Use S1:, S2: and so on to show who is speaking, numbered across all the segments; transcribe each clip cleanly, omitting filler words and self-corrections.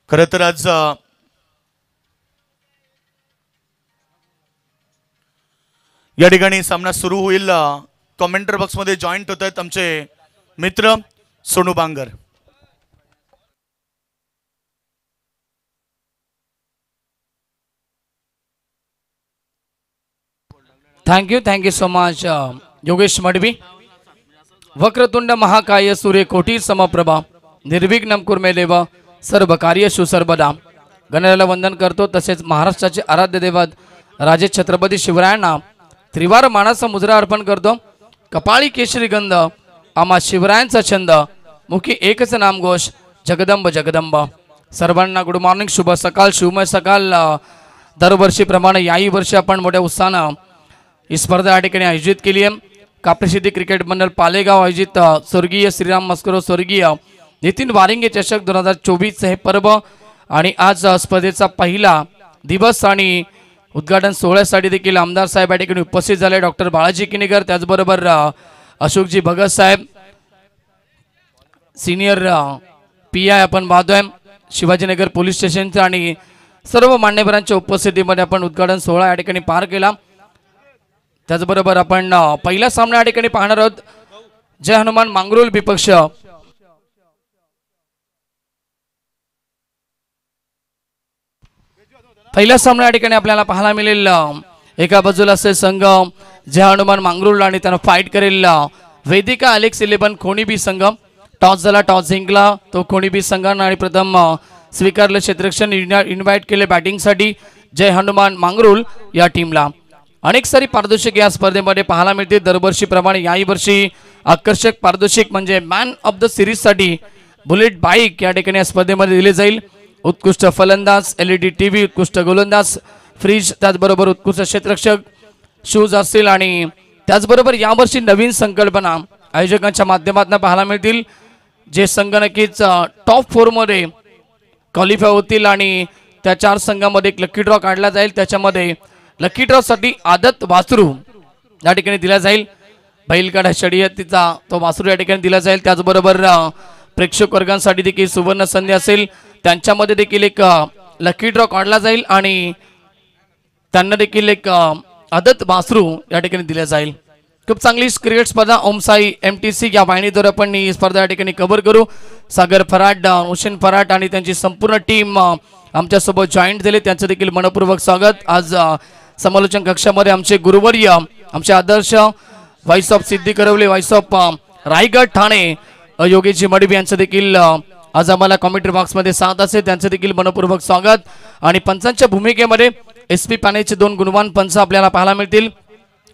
S1: खरं तर आज या ठिकाणी सामना सुरू होईल. कमेंटर बॉक्समध्ये जॉईंट होत आहेत आमचे मित्र Sonu Bangar.
S2: Thank you so much Yogesh Madvi. वक्रतुंड महाकाय सूर्य कोटी समप्रभा निर्विघ्नं कुर्मे देव सर्व कार्येषु सर्वदा. गणरायाला वंदन करतो. तसेच महाराष्ट्राचे आराध्य दैवत राजे छत्रपती शिवरायांना त्रिवार मानाचा मुजरा अर्पण करतो. कपाळी केशरी गंध आम्हा शिवरायांचा छंद मुखी एकच नामघोष जगदंब जगदंब. सर्वांना गुड मॉर्निंग, शुभ सकाळ, शुभमय सकाळ. दरवर्षीप्रमाणे याही वर्षी आपण मोठ्या उत्साहानं ही स्पर्धा या ठिकाणी आयोजित केली आहे. काप्रसिद्धी क्रिकेट मंडळ पालेगाव आयोजित स्वर्गीय श्रीराम मस्करो स्वर्गीय नितीन वारिंगे चषक 2024 हे पर्व आणि आज स्पर्धेचा पहिला दिवस आणि उद्घाटन सोहळ्यासाठी देखील आमदार साहेब या ठिकाणी उपस्थित झाले. डॉक्टर बाळाजी किनीकर, त्याचबरोबर अशोकजी भगत साहेब सिनियर PI आपण पाहतोय शिवाजीनगर पोलीस स्टेशनचं आणि सर्व मान्यवरांच्या उपस्थितीमध्ये आपण उद्घाटन सोहळा या ठिकाणी पार केला. त्याचबरोबर आपण पहिला सामना या ठिकाणी पाहणार आहोत. जय हनुमान मांगरोल विपक्ष पहिला सामना या ठिकाणी आपल्याला पाहायला मिळेल. एका बाजूला असे संघ जय हनुमान मांगरोल आणि त्यांना फाईट करेल वेदिका अलेक्स 11 खोणीबी संघ. टॉस झाला, टॉस जिंकला तो खोणीबी संघानं आणि प्रथम स्वीकारलं क्षेत्ररक्षण. इन्व्हाइट केले बॅटिंगसाठी जय हनुमान मांगरोल या टीमला. अनेक सारी पारितोषिक या स्पर्धेमध्ये पाहायला मिळते. दरवर्षीप्रमाणे याही वर्षी आकर्षक पारितोषिक म्हणजे मॅन ऑफ द सिरीजसाठी बुलेट बाईक या ठिकाणी या स्पर्धेमध्ये दिले जाईल. उत्कृष्ट फलंदाज LED TV, उत्कृष्ट गोलंदाज फ्रीज, त्याचबरोबर उत्कृष्ट क्षेत्ररक्षक शूज असतील आणि त्याचबरोबर यावर्षी नवीन संकल्पना आयोजकांच्या माध्यमातून पाहायला मिळतील. जे संघ नक्कीच टॉप 4 मध्ये क्वालिफाय होतील आणि त्या 4 संघामध्ये एक लकी ड्रॉ काढला जाईल. त्याच्यामध्ये लकी ड्रॉ साठी आदत वासरू या ठिकाणी दिला जाईल. बैलगाडा शर्यतीचा तो वासरू या ठिकाणी दिला जाईल. त्याचबरोबर प्रेक्षक वर्गांसाठी देखील सुवर्ण संधी असेल. त्यांच्यामध्ये देखील एक लकी ड्रॉ काढला जाईल आणि त्यांना देखील एक आदत वासरू या ठिकाणी दिला जाईल. खूप चांगली क्रिकेट स्पर्धा ओमसाई MTC या वाहिनीद्वारे आपण ही स्पर्धा या ठिकाणी कव्हर करू. सागर फराट, हुसेन फराट आणि त्यांची संपूर्ण टीम आमच्यासोबत जॉईंट झाले. त्यांचं देखील मनपूर्वक स्वागत. आज समालोचन कक्षामध्ये आमचे गुरुवर्य, आमचे आदर्श व्हाईस ऑफ सिद्धी करवले, व्हाईस ऑफ रायगड ठाणे योगेशजी मडवी यांचं देखील आज आम्हाला कॉमेंट्री बॉक्समध्ये साथ असेल. त्यांचं देखील मनपूर्वक स्वागत. आणि पंचांच्या भूमिकेमध्ये SP पानेचे 2 गुणवान पंच आपल्याला पाहायला मिळतील.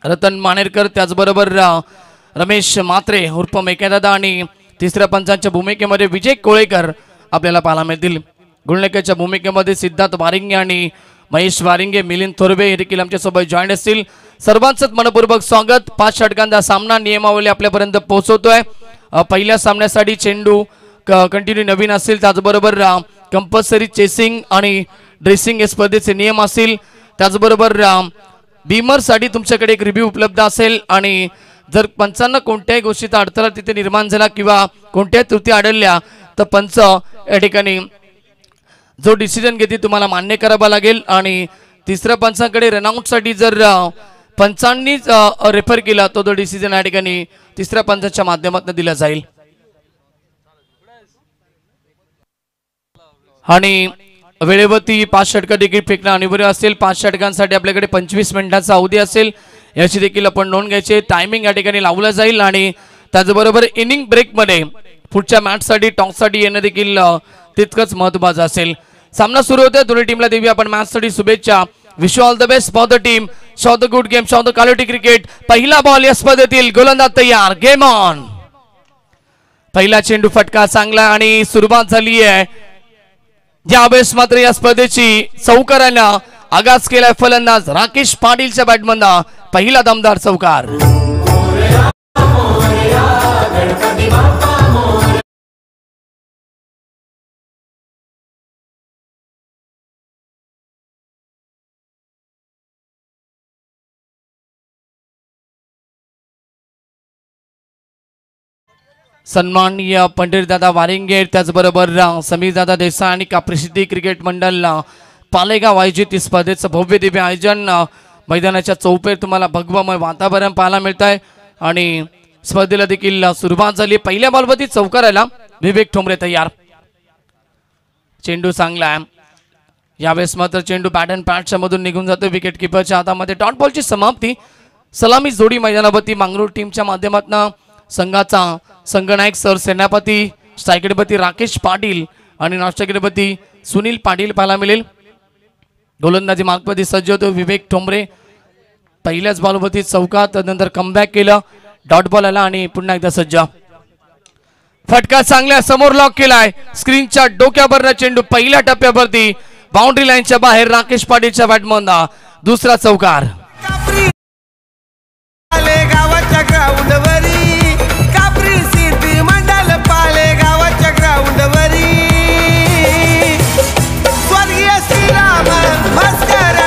S2: रतन मानेरकर, त्याचबरोबर रमेश मात्रे उर्फ मेकेदादा आणि तिसऱ्या पंचांच्या भूमिकेमध्ये विजय कोळेकर आपल्याला पाहायला मिळतील. गुणलेखच्या भूमिकेमध्ये सिद्धार्थ वारिंगे आणि महेश वारिंगे, मिलिंद थोरवे हे देखील आमच्यासोबत जॉईन असतील. सर्वांचंच मनपूर्वक स्वागत. 5 षटकांचा सामना नियमावली आपल्यापर्यंत पोहोचवतोय. पहिल्या सामन्यासाठी चेंडू कंटिन्यू नवीन असेल. त्याचबरोबर कंपल्सरी चेसिंग आणि ड्रेसिंग हे स्पर्धेचे नियम असतील. त्याचबरोबर बीमरसाठी तुमच्याकडे एक रिव्ह्यू उपलब्ध असेल आणि जर पंचांना कोणत्याही गोष्टीचा अडथळा तिथे निर्माण झाला किंवा कोणत्याही त्रुटी आढळल्या तर पंच या ठिकाणी जो डिसिजन घेते तुम्हाला मान्य करावा लागेल. आणि तिसऱ्या पंचांकडे रनआउटसाठी जर पंचांनी रेफर केला तो डिसिजन या ठिकाणी तिसऱ्या पंचाच्या माध्यमातून दिला जाईल. आणि वेळेवरती 5 षटकं देखील फेकणं अनिवार्य असेल. 5 षटकांसाठी आपल्याकडे 25 मिनिटांचा अवधी असेल. याची देखील आपण नोंद घ्यायची. टायमिंग या ठिकाणी लावलं जाईल आणि त्याचबरोबर इनिंग ब्रेकमध्ये पुढच्या मॅचसाठी टॉससाठी येणं देखील तितकंच महत्त्वाचं असेल. सामना सुरू होतोय. दोन्ही टीमला देऊया आपण मॅचसाठी शुभेच्छा. Wish all the best for the team. Shaw the good game, Shaw the quality cricket. पहिला बॉल या स्पर्धेतील, गोलंदाज तयार, गेम ऑन. पहिला चेंडू फटका चांगला आणि सुरुवात झाली आहे. यावेळेस मात्र या स्पर्धेची चौकारानं आगाज केलाय फलंदाज राकेश पाटीलच्या बॅटमधनं. पहिला दमदार चौकार. सन्माननीय पंडितदादा वारिंगे त्याचबरोबर समीरदादा देसाई आणि काप्रसिद्धी क्रिकेट मंडळ पालेगाव आयोजित स्पर्धेचं भव्य दिव्य आयोजन मैदानाच्या चौपेर तुम्हाला भगवमय वातावरण पाहायला मिळत आहे आणि स्पर्धेला देखील सुरुवात झाली। पहिल्या बॉलवरती चौकाराला विवेक ठोंबरे तयार, चेंडू चांगला आहे यावेळेस मात्र चेंडू बॅट अँड पॅडच्या मधून निघून जातो विकेट किपरच्या हातामध्ये। डॉट बॉलची समाप्ती, सलामी जोडी मैदानावरती मांगरूळ टीमच्या माध्यमातून संघाचा संघनायक सर सेनापती, स्ट्रायकरपती राकेश पाटील आणि नाष्ट्रकरपती सुनील पाटील पाहायला मिळेल। गोलंदाजी मार्गपती सज्ज होतो विवेक ठोंबरे, पहिल्याच बॉलवरती चौकात नंतर कमबॅक केलं, डॉट बॉल आला आणि पुन्हा एकदा सज्ज, फटका चांगल्या समोर लॉक केलाय, स्क्रीनच्या डोक्यावरचा चेंडू पहिल्या टप्प्यावरती बाउंड्री लाईनच्या बाहेर राकेश पाटीलच्या बॅटमन दुसरा चौकार।
S3: गावाच्या ग्राउंडवरी कापरी सिटी मंडल पाले गावाच्या ग्राउंडवरी स्वर्गीय श्रीराम भास्कर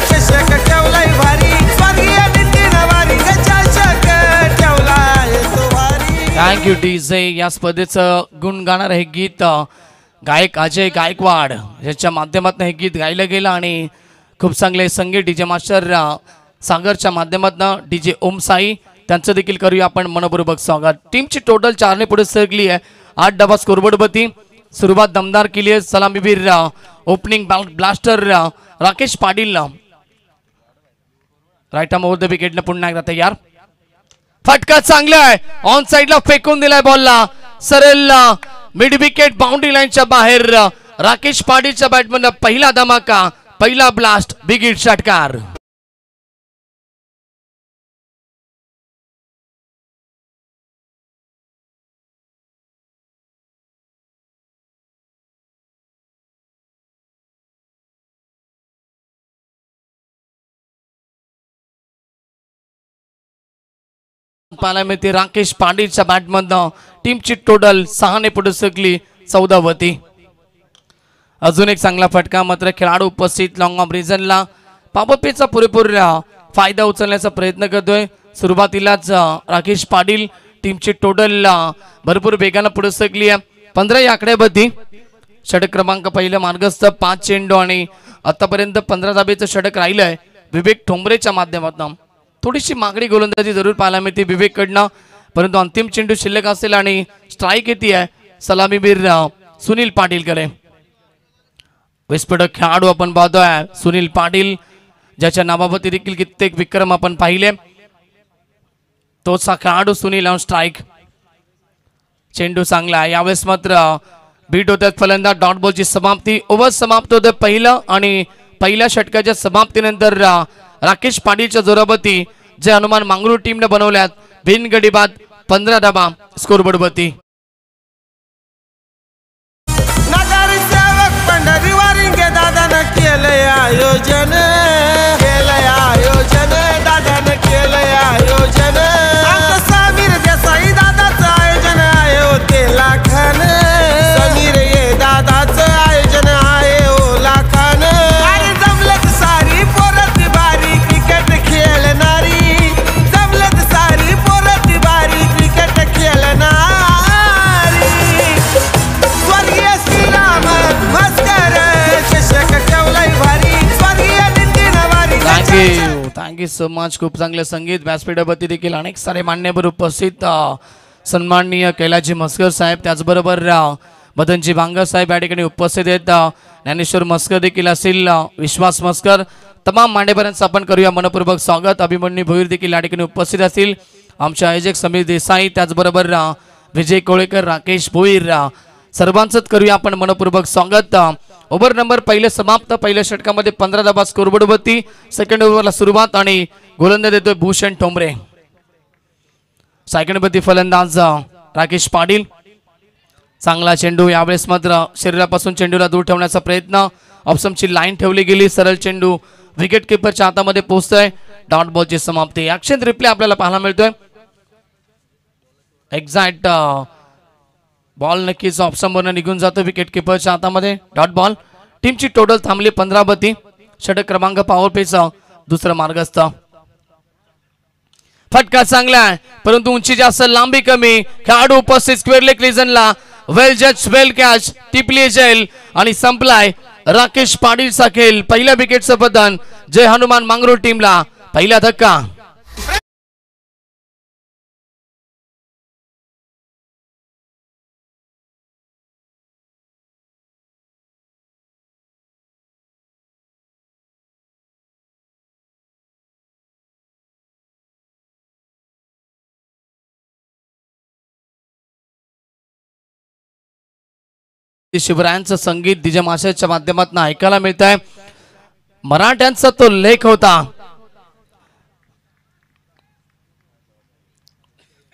S3: चषक ठेवलाय भारी, स्वर्गीय नितीन वारी चषक ठेवलाय तो भारी।
S2: Thank you DJ. या स्पर्धेचं गुण गाणार हे गीत गायक अजय गायकवाड याच्या माध्यमातून हे गीत गायलं गेलं आणि खूप चांगले संगीत डीजे मास्टर सागरच्या माध्यमातून डीजे ओम साई त्यांचं देखील करूया आपण मनपूर्वक स्वागत। टीमची टोटल 4 ने पुढे सरकली आहे, 8 डावा स्कोरबोर्डवरती सुरुवात दमदार केली आहे। सलामीवीर opening blaster Rakesh Patil right arm over the विकेटला पुन्हा एकदा तयार, फटका चांगला आहे ऑन साइडला फेकून दिलाय बॉलला, सरळ मिड विकेट बाउंड्री लाईनच्या बाहेर राकेश पाटीलच्या बॅटमन पहिला धमाका, पहिला ब्लास्ट, बिग हिट षटकार। पाहायला मिळते राकेश पाटीलच्या बॅटमधनं टीमची टोटल 6 ने पुढे सरकली 14 वरती। अजून एक चांगला फटका, मात्र खेळाडू उपस्थित लॉंग ऑफ रिझनला पापपेचा पुरेपूर फायदा उचलण्याचा प्रयत्न करतोय। सुरुवातीलाच राकेश पाटील टीमची टोटल भरपूर वेगाने पुढे सरकली आहे 15 या आकड्यावरती। षटक क्रमांक पहिलं मार्गस्थ 5 चेंडू आणि आतापर्यंत 15 धाबेचं षटक राहिलंय विवेक ठोंबरेच्या माध्यमातून। थोडीशी मागणी गोलंदाजी जरूर पाहायला मिळते विवेक कडनं, परंतु अंतिम चेंडू शिल्लक असेल आणि स्ट्राईक येते आहे सलामीवीर सुनील पाटील कडे। विस्फोटक खेळाडू आपण पाहतोय सुनील पाटील, ज्याच्या नावावरती देखील कित्येक विक्रम आपण पाहिले, तोच हा खेळाडू सुनील ऑन स्ट्राईक। चेंडू चांगला आहे यावेळेस मात्र बीट होतात फलंदाज। डॉट बॉलची समाप्ती, ओव्हर समाप्त होतं पहिलं आणि पहिल्या षटकाच्या समाप्तीनंतर राकेश पाटीलच्या जोरावरती जे अनुमान मांगरूळ टीमने बनवल्यात बिनगडी बाद 15 धाबा स्कोरबोर्डवरती।
S3: नगर सेवक पंढरी वारिंगे दादानं केलंय आयोजन, केलंय आयोजन, दादानं केलंय आयोजन। आमचं समीर देसाई दादाचं आयोजन आहे ओ तेला खान, समीर ये दादाचं आयोजन आहे ओ लाखान। अरे जमलत सारी पोरत बारी क्रिकेट खेळणारी, जमलत सारी पोरत बारी क्रिकेट खेळणारी, स्वर्गीय श्रीराम भास्कर चषक ठेवलाय भारी, स्वर्गीय नितीन वारी।
S2: Thank you so much. खूप चांगले संगीत व्यासपीठावरती देखील अनेक सारे मान्यवर उपस्थित, सन्माननीय कैलाजी मस्कर साहेब, त्याचबरोबर मदनजी भांगर साहेब या ठिकाणी उपस्थित आहेत, ज्ञानेश्वर मस्कर देखील असतील, विश्वास मस्कर, तमाम मान्यवरांचं आपण करूया मनपूर्वक स्वागत। अभिमन्यू भोईर देखील या ठिकाणी उपस्थित असतील, आमचे आयोजक समीर देसाई, त्याचबरोबर विजय कोळेकर, राकेश भोईर, सर्वांचंच करूया आपण मनपूर्वक स्वागत। ओव्हर नंबर पहिले समाप्त, पहिल्या षटकामध्ये 15 धाबा स्कोरबोर्डवरती। सेकंड ओव्हरला सुरुवात आणि गोलंदाज देतोय भूषण ठोंबरे। सेकंडवरती फलंदाज राकेश पाटील, चांगला चेंडू यावेळेस मात्र शरीरापासून चेंडूला दूर ठेवण्याचा प्रयत्न, ऑप्शनची लाईन ठेवली गेली, सरळ चेंडू विकेट किपरच्या हातामध्ये पोहोचतोय। डॉट बॉलची समाप्ती, ऍक्शन रिप्ले आपल्याला पाहायला मिळतोय। एक्झॅक्ट बॉल नक्कीच ऑप्शनवरून निघून जातो विकेट किपरच्या हातामध्ये। डॉट बॉल, टीमची टोटल थांबली 15 वरती। षटक क्रमांक पॉवर प्लेचा दुसरा मार्गस्थ, फटका चांगला आहे परंतु उंची जास्त लांबी कमी खेळाडू उपस्थित स्क्वेअर लेग रिजनला वेल जज वेल कॅच टिपली जेल आणि संपलाय राकेश पाटीलचा खेळ पहिल्या विकेटचं पतन जय हनुमान मांगरोळ टीमला पहिला धक्का शिवरायांचं संगीत डीजे माशाच्या माध्यमातून ऐकायला मिळत आहे मराठ्यांचा तो लेख होता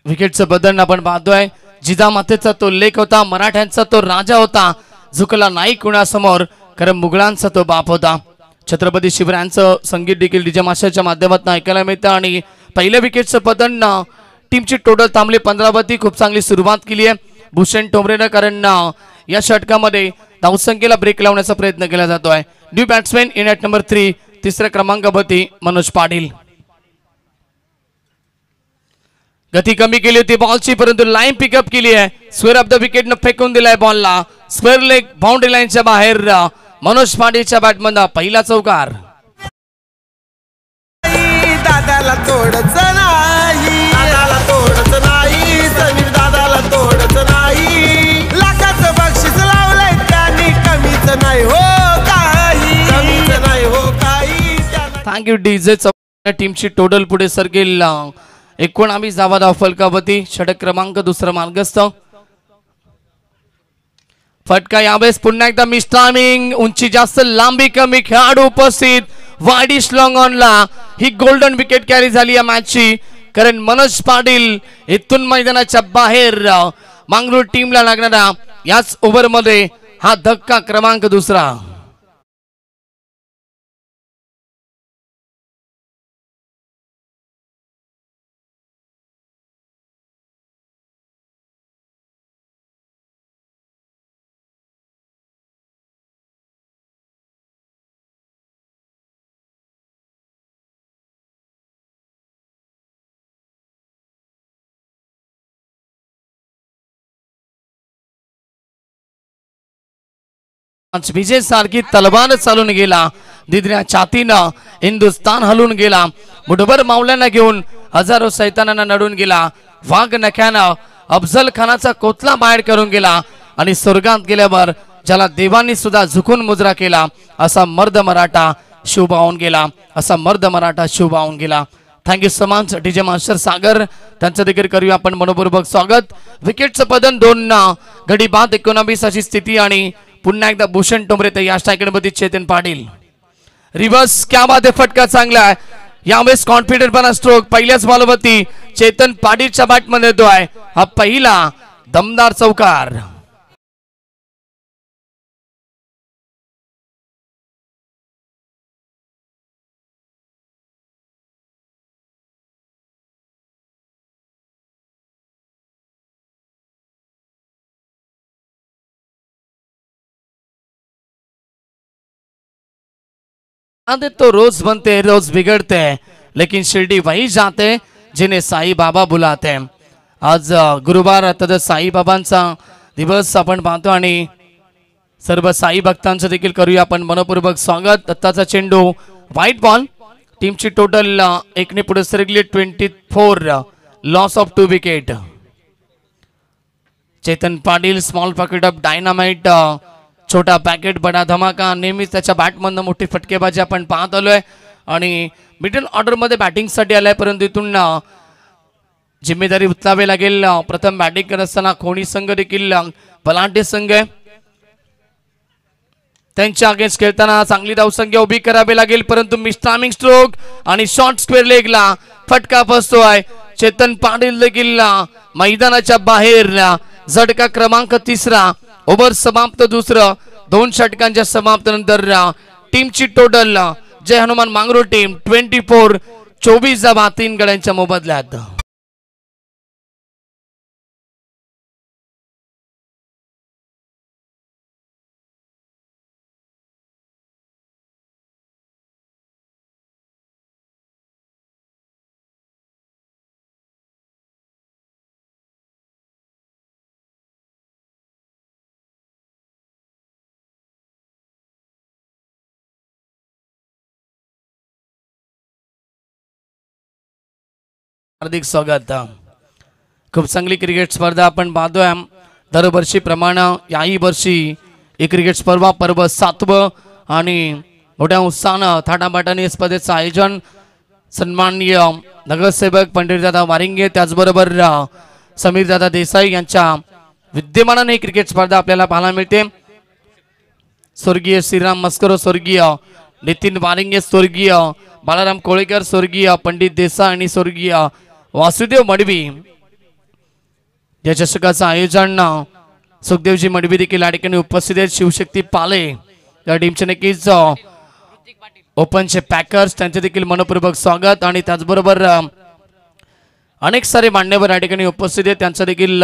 S2: विकेटचं बदल आपण पाहतोय जिजामातेचा तो लेख होता मराठ्यांचा तो राजा होता झुकला नाही कुणासमोर कारण मुघलांचा तो बाप होता छत्रपती शिवरायांचं संगीत देखील डीजे माशाच्या माध्यमातून ऐकायला मिळतं आणि पहिल्या विकेटचं पतन टीमची टोटल थांबली 15 खूप चांगली सुरुवात केली आहे भूषण टोमरेनं कारण या षटकामध्ये धावसंख्येला ब्रेक लावण्याचा प्रयत्न केला जातोय new batsman in at number 3 तिसऱ्या क्रमांकावरती मनोज पाटील गती कमी केली होती बॉलची परंतु लाईन पिकअप केली आहे स्क्वेअर ऑफ द विकेटनं फेकून दिलाय बॉलला स्क्वेअर लेग बाउंड्री लाईनच्या बाहेर मनोज पाटीलच्या बॅटमधून पहिला चौकार
S3: दादाला तोडच नाही दादाला तोडच नाही समीर दादाला तोडच नाही लाखाचं बक्षीस लावलंय त्यांनी कमीच नाही हो काही कमीच नाही हो काही
S2: थँक्यू डीजे टीमची टोटल पुढे सरकेल 19 धावा धाव फलकावरती षटक क्रमांक दुसरा मार्गस्थ फटका यावेळेस पुन्हा एकदा मिस टायमिंग उंची जास्त लांबी कमी खेळाडू उपस्थित वाईडिश लॉंग ऑनला ही गोल्डन विकेट कॅरी झाली या मॅचची कारण मनोज पाटील इथून मैदानाच्या बाहेर मांगरूळ टीमला लागणारा याच ओव्हरमध्ये हा धक्का क्रमांक दुसरा विजय सारखी तलवार चालून गेला दिदऱ्या छातीनं हिंदुस्थान हलून गेला मुठभर मावल्यांना घेऊन हजारो सैतानांना नडून गेला वाघ नख्यानं अफजल खानाचा कोतला बाहेर करून गेला आणि स्वर्गात गेल्यावर ज्याला देवांनी सुद्धा झुकून मुजरा केला असा मर्द मराठा शिवबावून गेला असा मर्द मराठा शिवबावून गेला thank you so much DJ master Sagar त्यांचं देखील करूया आपण मनोपूर्वक स्वागत विकेटचं पतन 2 गडी बाद 19 अशी स्थिती आणि पुन्हा एकदा भूषण टोमरे तर या स्ट्रायकरमध्ये चेतन पाटील रिव्हर्स क्या बात आहे फटका चांगला आहे यावेळेस कॉन्फिडंट बना स्ट्रोक पहिल्याच बॉलवरती चेतन पाटीलच्या बॅटमध्ये येतोय हा पहिला दमदार चौकार तो रोज बनते रोज बिगड़ते लेकिन शिरडी वही जाते जिन्हें साई बाबा बुलाते आज गुरुवार तद साई बाबांचा दिवस आपण पाहतो आणि सर्व साई भक्तांचं देखील करूया आपण मनपूर्वक स्वागत दत्ताचा चेंडू व्हाईट बॉल टीमची टोटल एकने पुढे सरकली 24 loss of 2 wicket Chetan Patil small pocket of dynamite छोटा पॅकेट बडा धमाका नेहमीच त्याच्या बॅटमधनं मोठी फटकेबाजी आपण पाहत आलोय आणि मिडल ऑर्डर मध्ये बॅटिंग साठी आलाय परंतु इथून जिम्मेदारी उचलावी लागेल प्रथम बॅटिंग करत असताना खोणी संघ देखील बलांटे संघ आहे त्यांच्या अगेन्स्ट खेळताना चांगली धावसंख्या उभी करावी लागेल परंतु मिस टायमिंग स्ट्रोक आणि शॉर्ट स्क्वेअर लेगला फटका फसतोय चेतन पाटील देखील मैदानाच्या बाहेर झटका क्रमांक 3 ओव्हर समाप्त दुसरं 2 षटकांच्या समाप्तीनंतर टीमची टोटल जय हनुमान मांगरोळ टीम 24 धावा 3 गड्यांच्या मोबदल्यात हार्दिक स्वागत. खूप चांगली क्रिकेट स्पर्धा आपण पाहतोय. दरवर्षीप्रमाणे याही वर्षी ही क्रिकेट स्पर्धा पर्व 7वं आणि मोठ्या उत्साहानं थाटामाटाने स्पर्धेचं आयोजन सन्माननीय नगरसेवक पंडितदादा वारिंगे त्याचबरोबर समीरदादा देसाई यांच्या विद्यमानाने ही क्रिकेट स्पर्धा आपल्याला पाहायला मिळते. स्वर्गीय श्रीराम मस्करो, स्वर्गीय नितीन वारिंगे, स्वर्गीय बालाराम कोळेकर, स्वर्गीय पंडित देसाई आणि स्वर्गीय वासुदेव मडवी या चषकाचं आयोजन सुखदेवजी मडवी देखील या ठिकाणी उपस्थित आहेत. शिवशक्ती पाले या टीमचे नक्कीच ओपनचे पॅकर्स त्यांचे देखील मनपूर्वक स्वागत आणि त्याचबरोबर अनेक सारे मान्यवर या ठिकाणी उपस्थित आहेत त्यांचा देखील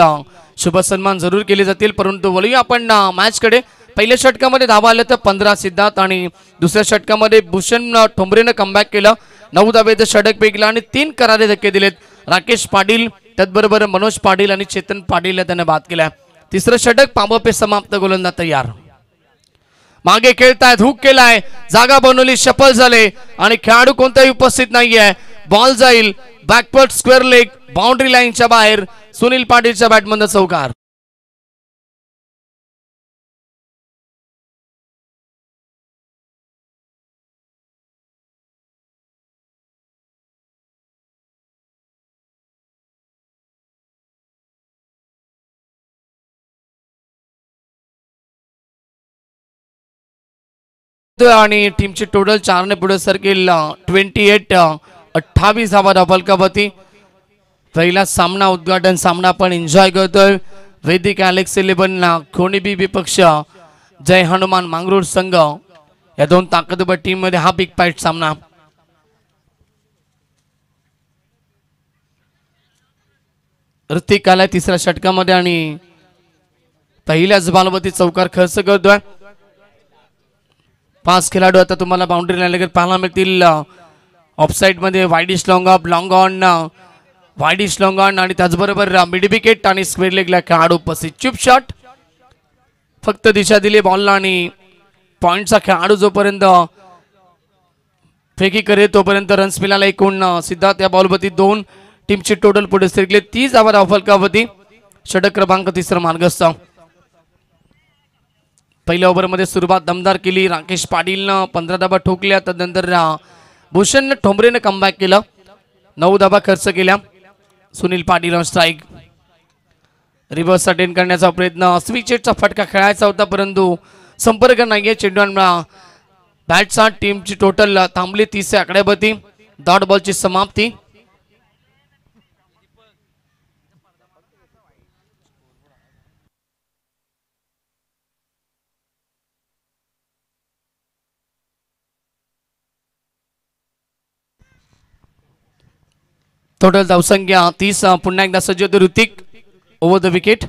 S2: शुभ सन्मान जरूर केले जातील. परंतु वळूया आपण मॅचकडे. पहिल्या षटकामध्ये धावा आल्या तर 15 सिद्धार्थ आणि दुसऱ्या षटकामध्ये भूषण ठोंबरेनं कमबॅक केलं. 9 धावेचं षटक पेकलं आणि 3 करारे धक्के दिलेत. राकेश पाटील त्याचबरोबर मनोज पाटील आणि चेतन पाटील त्याने बाद केला. तिसरं षटक पामोपे समाप्त, गोलंदाज तयार. मागे खेळतायत, हुक केलाय, जागा बनवली, शफल झाले आणि खेळाडू कोणताही उपस्थित नाहीये. बॉल जाईल बॅकवर्ड स्क्वेअर लेग, बाउंड्री लाईनच्या बाहेर. सुनील पाटीलच्या बॅटमधून चौकार. आणि टीमची टोटल 4 ने पुढे सरकेल 28 धावा फलकावरती. पहिला सामना उद्घाटन सामना आपण एन्जॉय करतोय. वैदिक अलेक्स 11 खोणीबी विपक्ष जय हनुमान मांगरूळ संघ या दोन ताकदवर टीम मध्ये हा बिग फाईट सामना. ऋतिक आलाय तिसऱ्या षटकामध्ये आणि पहिल्याच बॉलवरती चौकार खर्च करतोय. 5 खेळाडू आता तुम्हाला बाउंड्री लाईन पाहायला मिळतील. ऑफसाईड मध्ये widish long of, long on, widish long on आणि त्याचबरोबर मिड विकेट आणि स्क्वेअर लेगला खेळाडू उपस्थित. चिप शॉट फक्त दिशा दिली बॉलला आणि पॉइंटचा खेळाडू जोपर्यंत फेकी करे तोपर्यंत रन्स मिळाला. एकूण सिद्धार्थ या बॉलवरती 2. टीमची टोटल पुढे सरकले 30 धावा फलकावरती. षटक क्रमांक 3 मार्गस्थ. पहिल्या ओव्हरमध्ये सुरुवात दमदार केली. राकेश पाटीलनं 15 धावा ठोकल्या. त्यानंतर भूषण ठोंबरेनं कमबॅक केलं. 9 धावा खर्च केल्या. Sunil Patil strike. Reverse attend करण्याचा प्रयत्न, स्विचचा फटका खेळायचा होता परंतु संपर्क नाहीये चेंडूला बॅटचा. टीमची टोटल थांबली 30 आकड्यावरती. डॉट बॉलची समाप्ती. टोटल धावसंख्या 30. पुन्हा एकदा सज्ज होते ऋतिक ओव्हर द विकेट.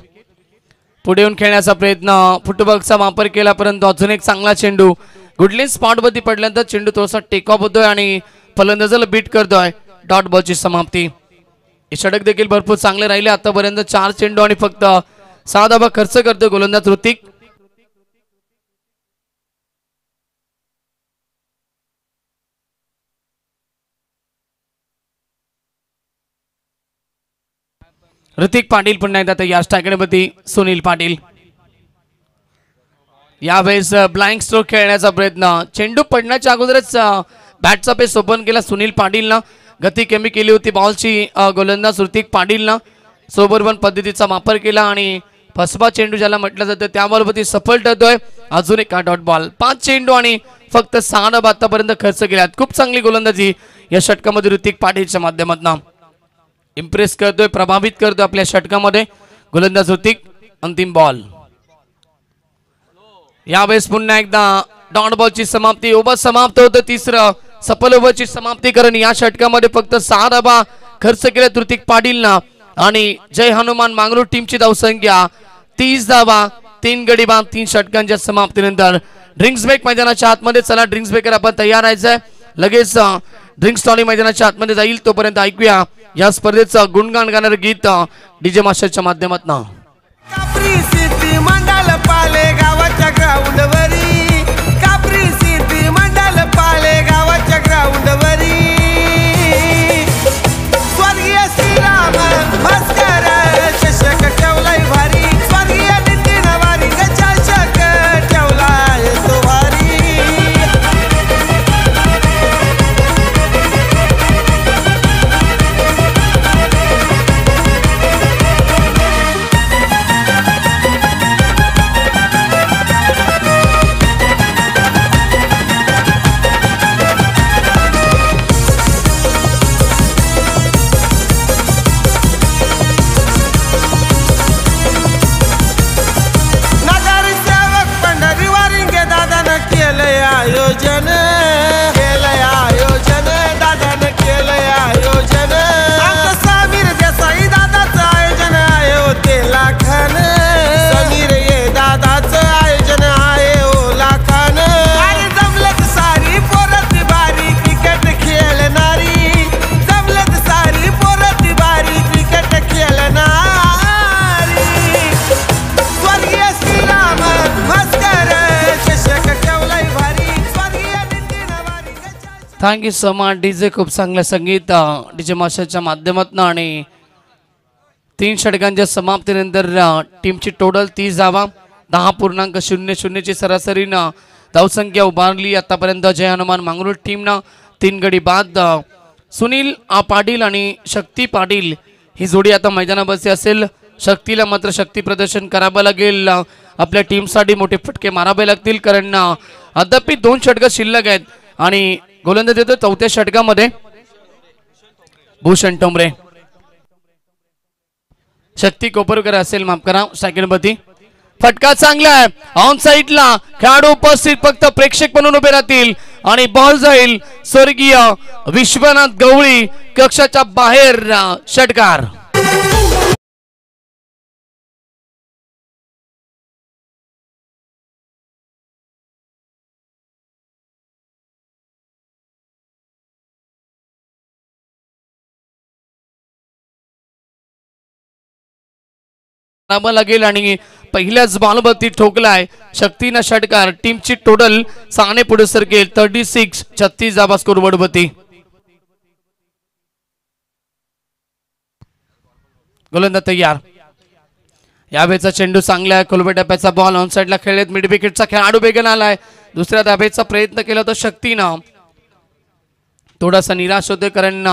S2: पुढे येऊन खेळण्याचा प्रयत्न, फुटबॉलचा वापर केला परंतु अजून एक चांगला चेंडू गुडलिन स्पॉट वरती पडल्यानंतर चेंडू थोडासा टेक ऑफ होतोय आणि फलंदाजाला बीट करतोय. डॉट बॉलची समाप्ती. हे षटक देखील भरपूर चांगले राहिले. आतापर्यंत 4 चेंडू आणि फक्त 6 धावा खर्च करतोय गोलंदाज ऋतिक. ऋतिक पाटील पुन्हा एकदा तयार. स्ट्रायकरवरती सुनील पाटील. यावेळेस ब्लाइंड स्ट्रोक खेळण्याचा प्रयत्न, चेंडू पडण्याच्या अगोदरच बॅटचा पेस ओपन केला सुनील पाटीलनं. गती कमी केली होती बॉलची गोलंदाज ऋतिक पाटीलनं. सोबरबन पद्धतीचा वापर केला आणि फसबा चेंडू ज्याला म्हटलं जातं त्या बॉलवरती सफल ठरतोय. अजून एक डॉट बॉल. 5 चेंडू आणि फक्त 6 धावा आतापर्यंत खर्च केल्यात. खूप चांगली गोलंदाजी या षटकामध्ये ऋतिक पाटीलच्या माध्यमातून. इम्प्रेस करतोय, प्रभावित करतोय आपल्या षटकामध्ये गोलंदाज ऋतिक. अंतिम बॉल. यावेळेस पुन्हा एकदा डॉट बॉलची समाप्ती. ओव्हर समाप्त होतं 3रं सफल ओव्हरची समाप्ती करून या षटकामध्ये फक्त 6 धावा खर्च केल्या ऋतिक पाटीलनं आणि जय हनुमान मांगरूळ टीमची धावसंख्या 30 धावा 3 गडी बाद 3 षटकांच्या समाप्तीनंतर. ड्रिंक्स ब्रेक मैदानाच्या आतमध्ये. चला ड्रिंक्स ब्रेकर आपण तयार राहायचंय. लगेच ड्रिंक्स टॉली मैदानाच्या आतमध्ये जाईल. तोपर्यंत ऐकूया या स्पर्धेचं गुणगान गाणारं गीत डीजे मास्टरच्या माध्यमातून.
S3: कापरी सिटी मंडल पाले गावाच्या ग्राउंडवरी. कापरी सिटी मंडल पाले गावाच्या ग्राउंडवरी. स्वर्गीय
S2: थँक्यू सो मच डीजे. खूप चांगलं संगीत डीजे मास्टरच्या माध्यमातून आणि 3 षटकांच्या समाप्तीनंतर टीमची टोटल 30 धावा, 10.00ची सरासरीनं धावसंख्या उभारली. आतापर्यंत जय हनुमान मांगरूळ टीमनं 3 गडी बाद. सुनील पाटील आणि शक्ती पाटील ही जोडी आता मैदानावरती असेल. शक्तीला मात्र शक्ती प्रदर्शन करावं लागेल. आपल्या टीमसाठी मोठे फटके मारावे लागतील कारण अद्याप 2 षटकं शिल्लक आहेत आणि गोलंदाज येतो 4थ्या षटकामध्ये भूषण टोंबरे. शक्ती कोपरकर असेल, माफ करा, सेकंडपती. फटका चांगला आहे ऑन साइडला. खेळाडू उपस्थित फक्त प्रेक्षक म्हणून उभे राहतील आणि बॉल जाईल स्वर्गीय विश्वनाथ गवळी कक्षाच्या बाहेर. षटकार लागेल आणि पहिल्याच बॉलवरती ठोकलाय शक्तीनं षटकार. टीमची टोटल 6 पुढे सरकेल. 36 धावा स्कोरबोर्ड वरती. गोलंदाज तयार. यावेळेचा चेंडू चांगला आहे. कोलबे टप्प्याचा बॉल ऑन साइडला खेळलेत. मिड विकेटचा खेळाडू बेगन आलाय. दुसऱ्या धावेचा प्रयत्न केला तो शक्तीनं. थोडासा निराश होते कारण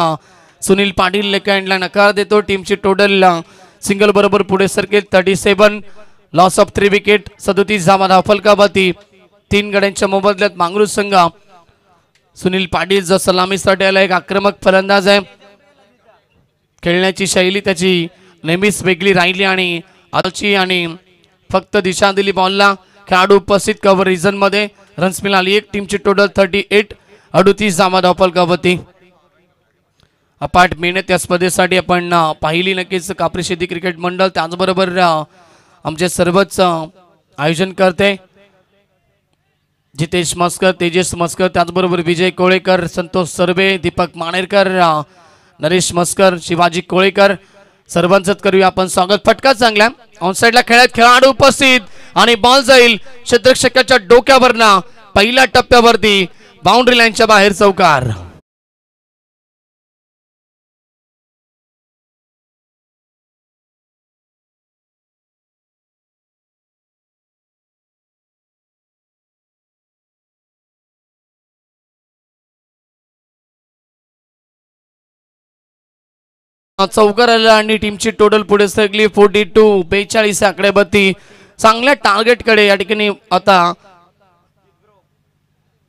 S2: सुनील पाटील लेकँडला नकार देतो. टीमची टोटल सिंगल बरोबर पुढे सरकेल. 37 लॉस ऑफ 3 विकेट. 37 धावा धावफलकावरती. 3 गड्यांच्या मोबदल्यात मांगरूळ संघ. सुनील पाटील जो सलामीसाठी आला एक आक्रमक फलंदाज आहे. खेळण्याची शैली त्याची नेहमीच वेगळी राहिली आणि आजची आणि फक्त दिशा दिली बॉलला. खेळाडू उपस्थित कव्हर रिझन मध्ये. रन्स मिळाली 1. टीमची टोटल 38 38 धावा धावफलकावरती. अपाट मेहनत या स्पर्धेसाठी आपण पाहिली नक्कीच. कापरी शेती क्रिकेट मंडळ त्याचबरोबर आमचे सर्वच आयोजन करते. जितेश मस्कर, तेजस मस्कर, त्याचबरोबर विजय कोळेकर, संतोष सर्वे, दीपक मानेरकर, नरेश मस्कर, शिवाजी कोळेकर, सर्वांचंच करूया आपण स्वागत. फटका चांगला ऑन साइडला खेळत खेळाडू उपस्थित आणि बॉल जाईल क्षेत्ररक्षकाच्या डोक्यावरना. पहिल्या टप्प्यावरती बाउंड्री लाईनच्या बाहेर चौकार. चौकार आला आणि टीमची टोटल पुढे सरकली 42 42 आकड्यावरती. चांगल्या टार्गेट कडे या ठिकाणी आता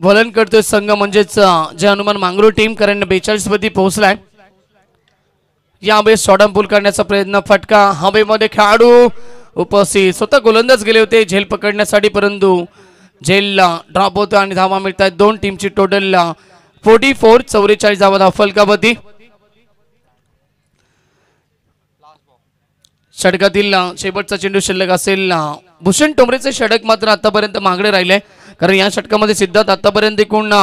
S2: वलन करतोय संघ म्हणजेच जय हनुमान मांगरूळ टीम कारण 42 वरती पोहोचलाय. यावेळेस शॉर्ट पूल करण्याचा प्रयत्न. फटका हवेमध्ये. खेळाडू उपस्थित. स्वतः गोलंदाज गेले होते झेल पकडण्यासाठी परंतु झेल ड्रॉप होतो आणि धावा मिळतात 2. टीमची टोटल 44 44 धावा धावफलकावरती. षटकातील शेवटचा चेंडू शिल्लक असेल. भूषण टोंबरेचे षटक मात्र आतापर्यंत मागडे राहिले कारण या षटकामध्ये सिद्धार्थ आतापर्यंत एकूण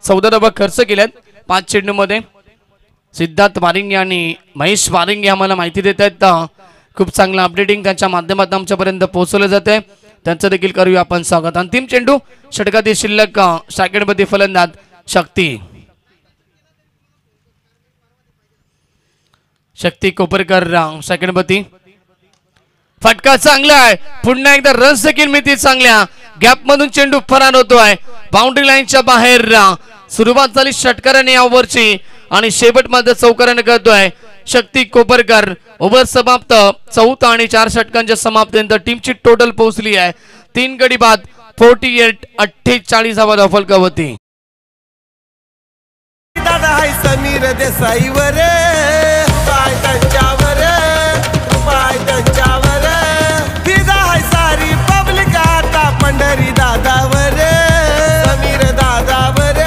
S2: 14 धावा खर्च केल्यात 5 चेंडूमध्ये. सिद्धार्थ वारिंगे आणि महेश वारिंगे आम्हाला माहिती देत आहेत. खूप चांगलं अपडेटिंग त्यांच्या माध्यमातून आमच्यापर्यंत पोहोचवलं जाते. त्यांचं देखील करूया आपण स्वागत. अंतिम चेंडू षटकातील शिल्लक सेकंडमध्ये फलंदाज शक्ती. शक्ती कोपरकर सेकंडपती. फटका चांगला आहे. पुन्हा एकदा रन्स देखील मिळतील चांगल्या. गॅप मधून चेंडू फरार होतोय बाउंड्री लाईनच्या बाहेर. सुरुवात झाली षटकाराने यावरची आणि शेवट मध्ये चौकाराने करतोय शक्ती कोपरकर. ओव्हर समाप्त. 4 आणि 4 षटकांच्या समाप्तीनंतर टीमची टोटल पोहोचली आहे 3 गडी बाद. 48 48 धावा धावफलकावरती.
S3: दादा हाय समीर देसाईवर पाय त्यांच्यावर पाय त्यांच्यावर. फिदा हाय सारी पब्लिक आता पंढरी दादावर. समीर दादावर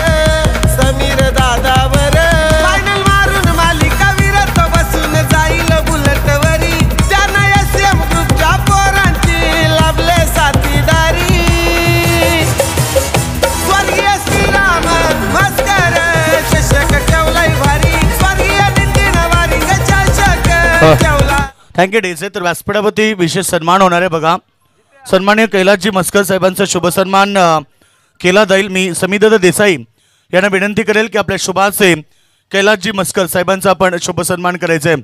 S3: समीर दादावर. फायनल मारून मालिका विरत बसून जाईल बुलेटवरी. ज्यांना एसएम ग्रुपच्या पोरांची लाभले साथीदारी. स्वर्गीय श्रीराम मस्कर चषक ठेवलाय भारी. स्वर्गीय नितीन वारिंगच्या चषक ठेवला.
S1: Thank you DJ. तर व्यासपीठावरती विशेष सन्मान होणार आहे बघा. सन्माननीय कैलासजी मस्कर साहेबांचा शुभ सन्मान केला जाईल. मी समीरदादा देसाई यांना विनंती करेल की आपल्या शुभाचे कैलासजी मस्कर साहेबांचा आपण शुभ सन्मान करायचा आहे।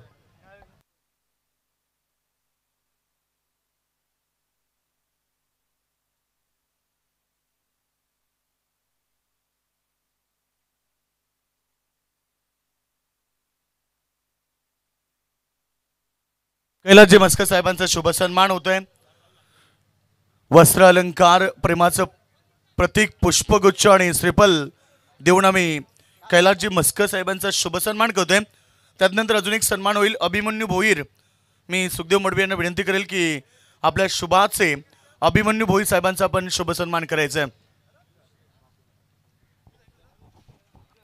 S1: कैलासजी मस्कर साहेबांचा शुभ सन्मान होतोय। वस्त्र अलंकार प्रेमाचं प्रतीक पुष्पगुच्छ आणि श्रीफल देऊन आम्ही कैलासजी मस्कर साहेबांचा शुभ सन्मान करतोय। त्यानंतर अजून एक सन्मान होईल अभिमन्यू भोईर। मी सुखदेव मडवी यांना विनंती करेल की आपल्या शुभाचे अभिमन्यू भोईर साहेबांचा आपण शुभ सन्मान करायचा आहे।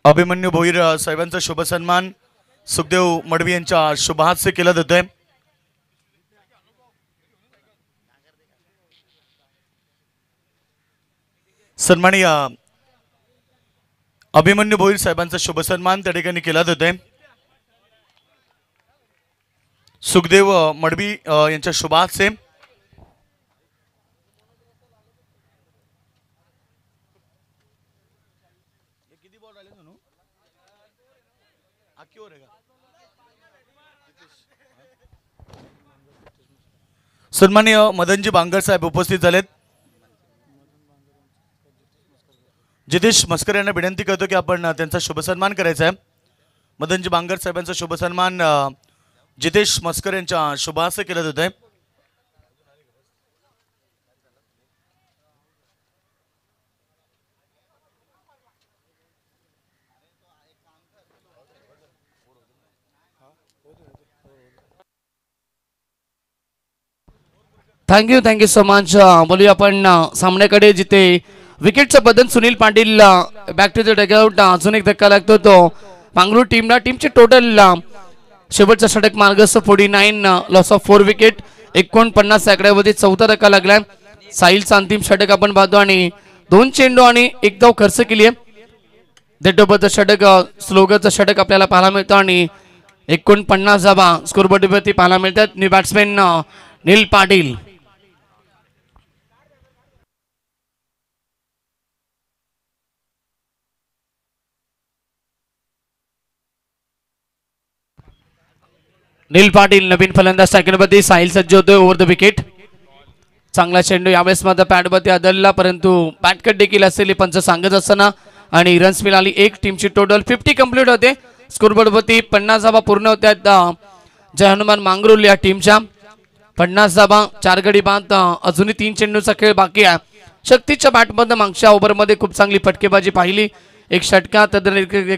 S1: अभिमन्यू भोईर साहेबांचा शुभ सन्मान सुखदेव मडवी यांच्या शुभाचे केला जातोय। सन्माननीय अभिमन्यू भोईर साहेबांचा शुभ सन्मान त्या ठिकाणी केला जातोय। सुखदेव मडवी यांच्या शुभाचे सन्माननीय मदनजी बांगर साहेब उपस्थित झालेत। जितेश मस्कर यांना विनंती करतो की आपण त्यांचा शुभ सन्मान करायचा आहे। मदनजी बांगर साहेबांचा शुभ सन्मान जितेश मस्कर यांच्या शुभासे केला जात आहे।
S2: Thank you so much. बोलूया आपण सामन्याकडे जिथे विकेटचं बदल Sunil Patil back to the dugout. अजून एक धक्का लागतो तो मांगरूळ टीमला। टीमचे टोटल शेवटचा षटक मार्गस्थ 49 लॉस ऑफ 4 विकेट 49 आकड्यावरती चौथा धक्का लागलाय। साहिलचा अंतिम षटक आपण पाहतो आणि 2 चेंडू आणि 1 धाव खर्च केली आहे। देटोबद्ध षटक स्लोगरचं षटक आपल्याला पाहायला मिळतं आणि 49 धावा स्कोरबोर्डवरती पाहायला मिळतात। न्यू बॅट्समॅन नील पाटील। नील पाटील नवीन फलंदाज सेकंडवरती। साहिल सज्ज होतोय ओव्हर द विकेट। चांगला चेंडू यावेळेस मात्र पॅडवरती आदळला परंतु बॅटकट देखील असेल पंच सांगत असताना आणि रन्स मिळाली 1। टीमची टोटल 50 कंप्लीट होते। स्कोरबोर्डवरती 50 धावा पूर्ण होत्या जय हनुमान मांगरूळ या टीमच्या। 50 धावा 4 गडी बाद। अजूनही 3 चेंडूचा खेळ बाकी आहे। शक्तीच्या बॅटमधनं मागच्या ओव्हरमध्ये खूप चांगली फटकेबाजी पाहिली। एक षटका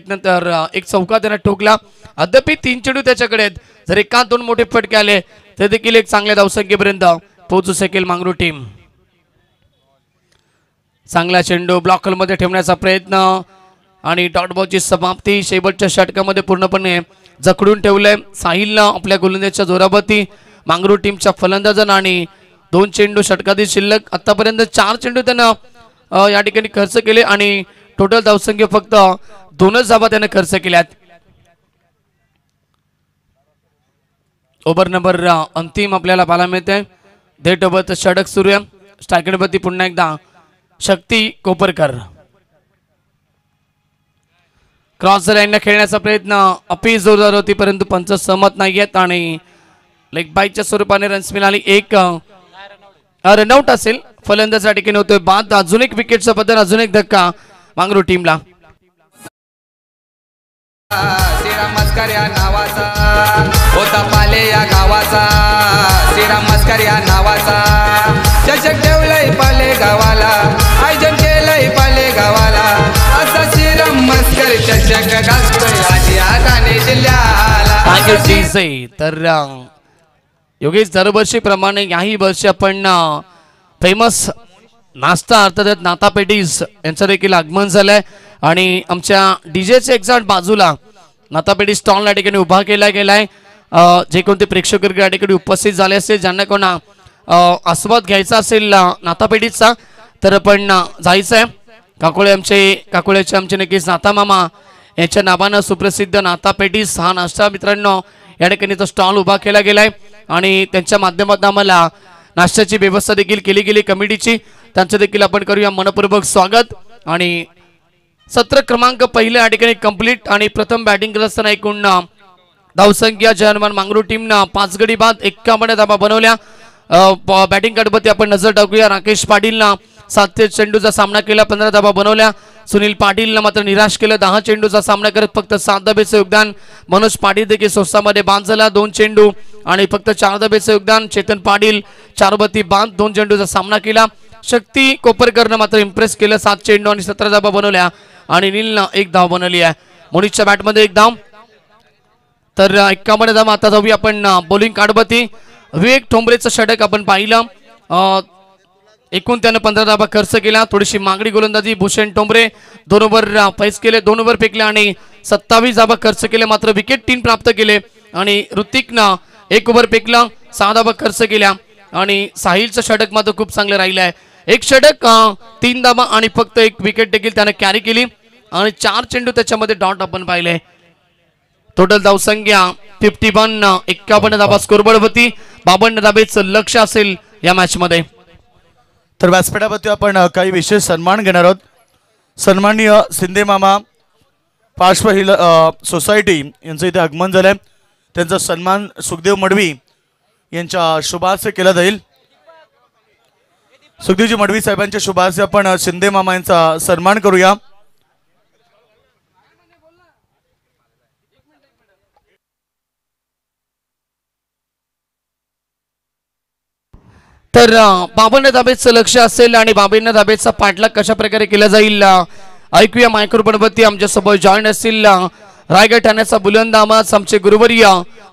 S2: नंतर एक चौका त्याने ठोकला। अद्याप 3 चेंडू त्याच्याकडे आहेत। जर 1-2 मोठे फटके आले तर देखील एक चांगल्या धावसंख्येपर्यंत पोहोचू शकेल मांगरूळ टीम। चांगला चेंडू ब्लॉकमध्ये ठेवण्याचा प्रयत्न आणि डॉट बॉलची समाप्ती शेवटच्या षटकामध्ये पूर्णपणे जखडून ठेवलंय साहिलनं आपल्या गोलंदाजीच्या जोरावरती। मांगरूळ टीमच्या फलंदाजांना आणि 2 चेंडू षटकातील शिल्लक आतापर्यंत 4 चेंडू त्यानं या ठिकाणी खर्च केले आणि टोटल धावसंख्या फक्त 2च धावा त्याने खर्च केल्यात। ओव्हर नंबर अंतिम आपल्याला पाहायला मिळते। डेट ओव्हर षटक सुरू आहे। स्ट्रायकरवरती पुन्हा एकदा शक्ती कोपरकर। क्रॉस लाईनला खेळण्याचा प्रयत्न अपील जोरदार होती परंतु पंच सहमत नाहीयेत आणि लेग बाईच्या स्वरूपाने रन्स मिळाली। 1 रनआउट असेल। फलंदाज या ठिकाणी होतोय बाद। अजून एक विकेटचा बदल अजून एक धक्का मांगरूळ टीमला।
S4: श्रीराम मस्कर या नावाचा होता पाले या गावाचा। श्रीराम मस्कर या नावाचा चषक ठेवलंय पाले गावाला। आयोजन केलंय पाले गावाला। असा श्रीराम मस्कर चषक गाजतोय आशिया ठाणे जिल्ह्याला।
S2: तर योगेश दरवर्षीप्रमाणे याही वर्षी आपण फेमस नाश्ता अर्थात नाता पेटीस यांचं देखील आगमन झालंय आणि आमच्या डीजेच्या एक्झॅक्ट बाजूला नाता पेटी स्टॉल या ठिकाणी उभा केला गेलाय। जे कोणते प्रेक्षक या ठिकाणी उपस्थित झाले असतील ज्यांना कोणा आस्वाद घ्यायचा असेल नाता पेटीचा तर आपण जायचं आहे। काकोळ्याचे आमचे नक्कीच नाता मामा यांच्या नावानं सुप्रसिद्ध नाता पेटीस हा नाश्ता मित्रांनो या ठिकाणी तो स्टॉल उभा केला गेलाय आणि त्यांच्या माध्यमातून आम्हाला नाश्त्याची व्यवस्था देखील केली गेली कमिटीची। त्यांचं देखील आपण करूया मनपूर्वक स्वागत आणि सत्र क्रमांक पहिले या ठिकाणी कंप्लीट आणि प्रथम बॅटिंग करत असताना एकूण धावसंख्या जय हनुमान मांगरू टीमनं 5 गडी बाद 51 धावा बनवल्या. बॅटिंग कडपती आपण नजर टाकूया. राकेश पाटीलनं 7 चेंडूचा सामना केला, 15 धावा बनवल्या. सुनील पाटीलनं मात्र निराश केलं, 10 चेंडूचा सामना करत फक्त 7 धाबेचं योगदान. मनोज पाटील देखील स्वस्तामध्ये बाद झाला, 2 चेंडू आणि फक्त 4 धाबेचं योगदान. चेतन पाटील 4 बत्ती बाद 2 चेंडूचा सामना केला. शक्ती कोपरकरनं मात्र इम्प्रेस केलं, 7 चेंडू आणि 17 धावा बनवल्या आणि नीलनं 1 धाव बनवली आहे. मोनिशच्या बॅटमध्ये 1 धाव. तर 51 धावा. आता जाऊया आपण बॉलिंग काढबती. विवेक ठोंबरेचं षटक आपण पाहिलं. एकूण त्यानं 15 धावा खर्च केला. थोडीशी मागणी गोलंदाजी भूषण ठोंबरे 2 ओव्हर पैस केले, 2 ओव्हर फेकले आणि 27 धावा खर्च केले, मात्र विकेट 3 प्राप्त केले. आणि ऋतिकनं 1 ओव्हर फेकला, 6 धावा खर्च केल्या आणि साहिलचं षटक मात्र खूप चांगलं राहिलं आहे. 1 षटक 3 धावा आणि फक्त 1 विकेट देखील त्यानं कॅरी केली आणि 4 चेंडू त्याच्यामध्ये डॉट आपण पाहिले. टोटल धावसंख्या 51. 51 धावा स्कोरबोर्ड होती. 52 धाबेचं लक्ष असेल या मॅच मध्ये.
S1: तर व्यासपीठावरती आपण काही विशेष सन्मान घेणार आहोत. सन्माननीय शिंदे मामा पार्श्वहिल सोसायटी यांचं इथे आगमन झालंय. त्यांचा सन्मान सुखदेव मडवी यांच्या शुभार्थ केला जाईल. सुखदेवजी मडवी साहेबांच्या शुभार्थ आपण शिंदे मामा यांचा सन्मान करूया.
S2: तर 52 धाबेचं लक्ष असेल आणि 52 धाबेचा पाठलाग कशा प्रकारे केला जाईल ऐकूया. मायक्रोफोनवरती आमच्यासोबत जॉईन असतील रायगड ठाण्याचा बुलंद आवाज आमचे गुरुवर्य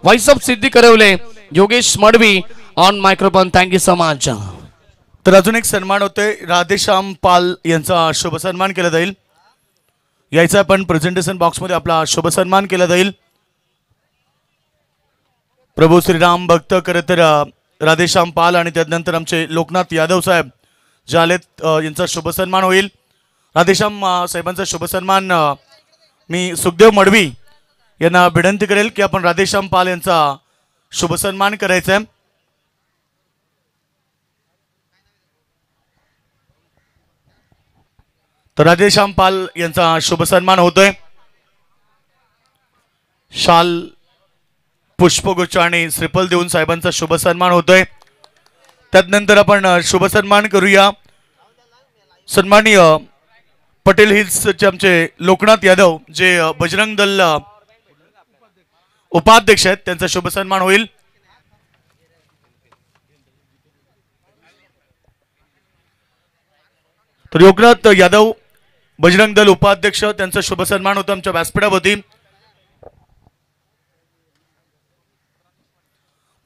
S2: व्हॉइस ऑफ सिद्धी करवले Yogesh Madavi on microphone. Thank you so much.
S1: तर अजून एक सन्मान होते. राधेश्याम पाल यांचा शुभ सन्मान केला जाईल. यायचा आपण प्रेझेंटेशन बॉक्समध्ये आपला शुभ सन्मान केला जाईल. प्रभू श्रीराम भक्त खरं तर राधेश्याम पाल आणि त्यानंतर आमचे लोकनाथ यादव साहेब जे आलेत यांचा शुभ सन्मान होईल. राधेश्याम साहेबांचा शुभ सन्मान मी सुखदेव मडवी यांना विनंती करेल की आपण राधेश्याम पाल यांचा शुभ सन्मान करायचा आहे. तर राधेश्याम पाल यांचा शुभ सन्मान होतोय. शाल पुष्पगुच्छ आणि श्रीफल देऊन साहेबांचा शुभ सन्मान होतोय. त्यानंतर आपण शुभ सन्मान करूया. सन्माननीय पटेल हिल्सचे आमचे लोकनाथ यादव जे बजरंग दल उपाध्यक्ष आहेत त्यांचा शुभ सन्मान होईल. तर लोकनाथ यादव बजरंग दल उपाध्यक्ष त्यांचा शुभ सन्मान होतो आमच्या व्यासपीठावरती.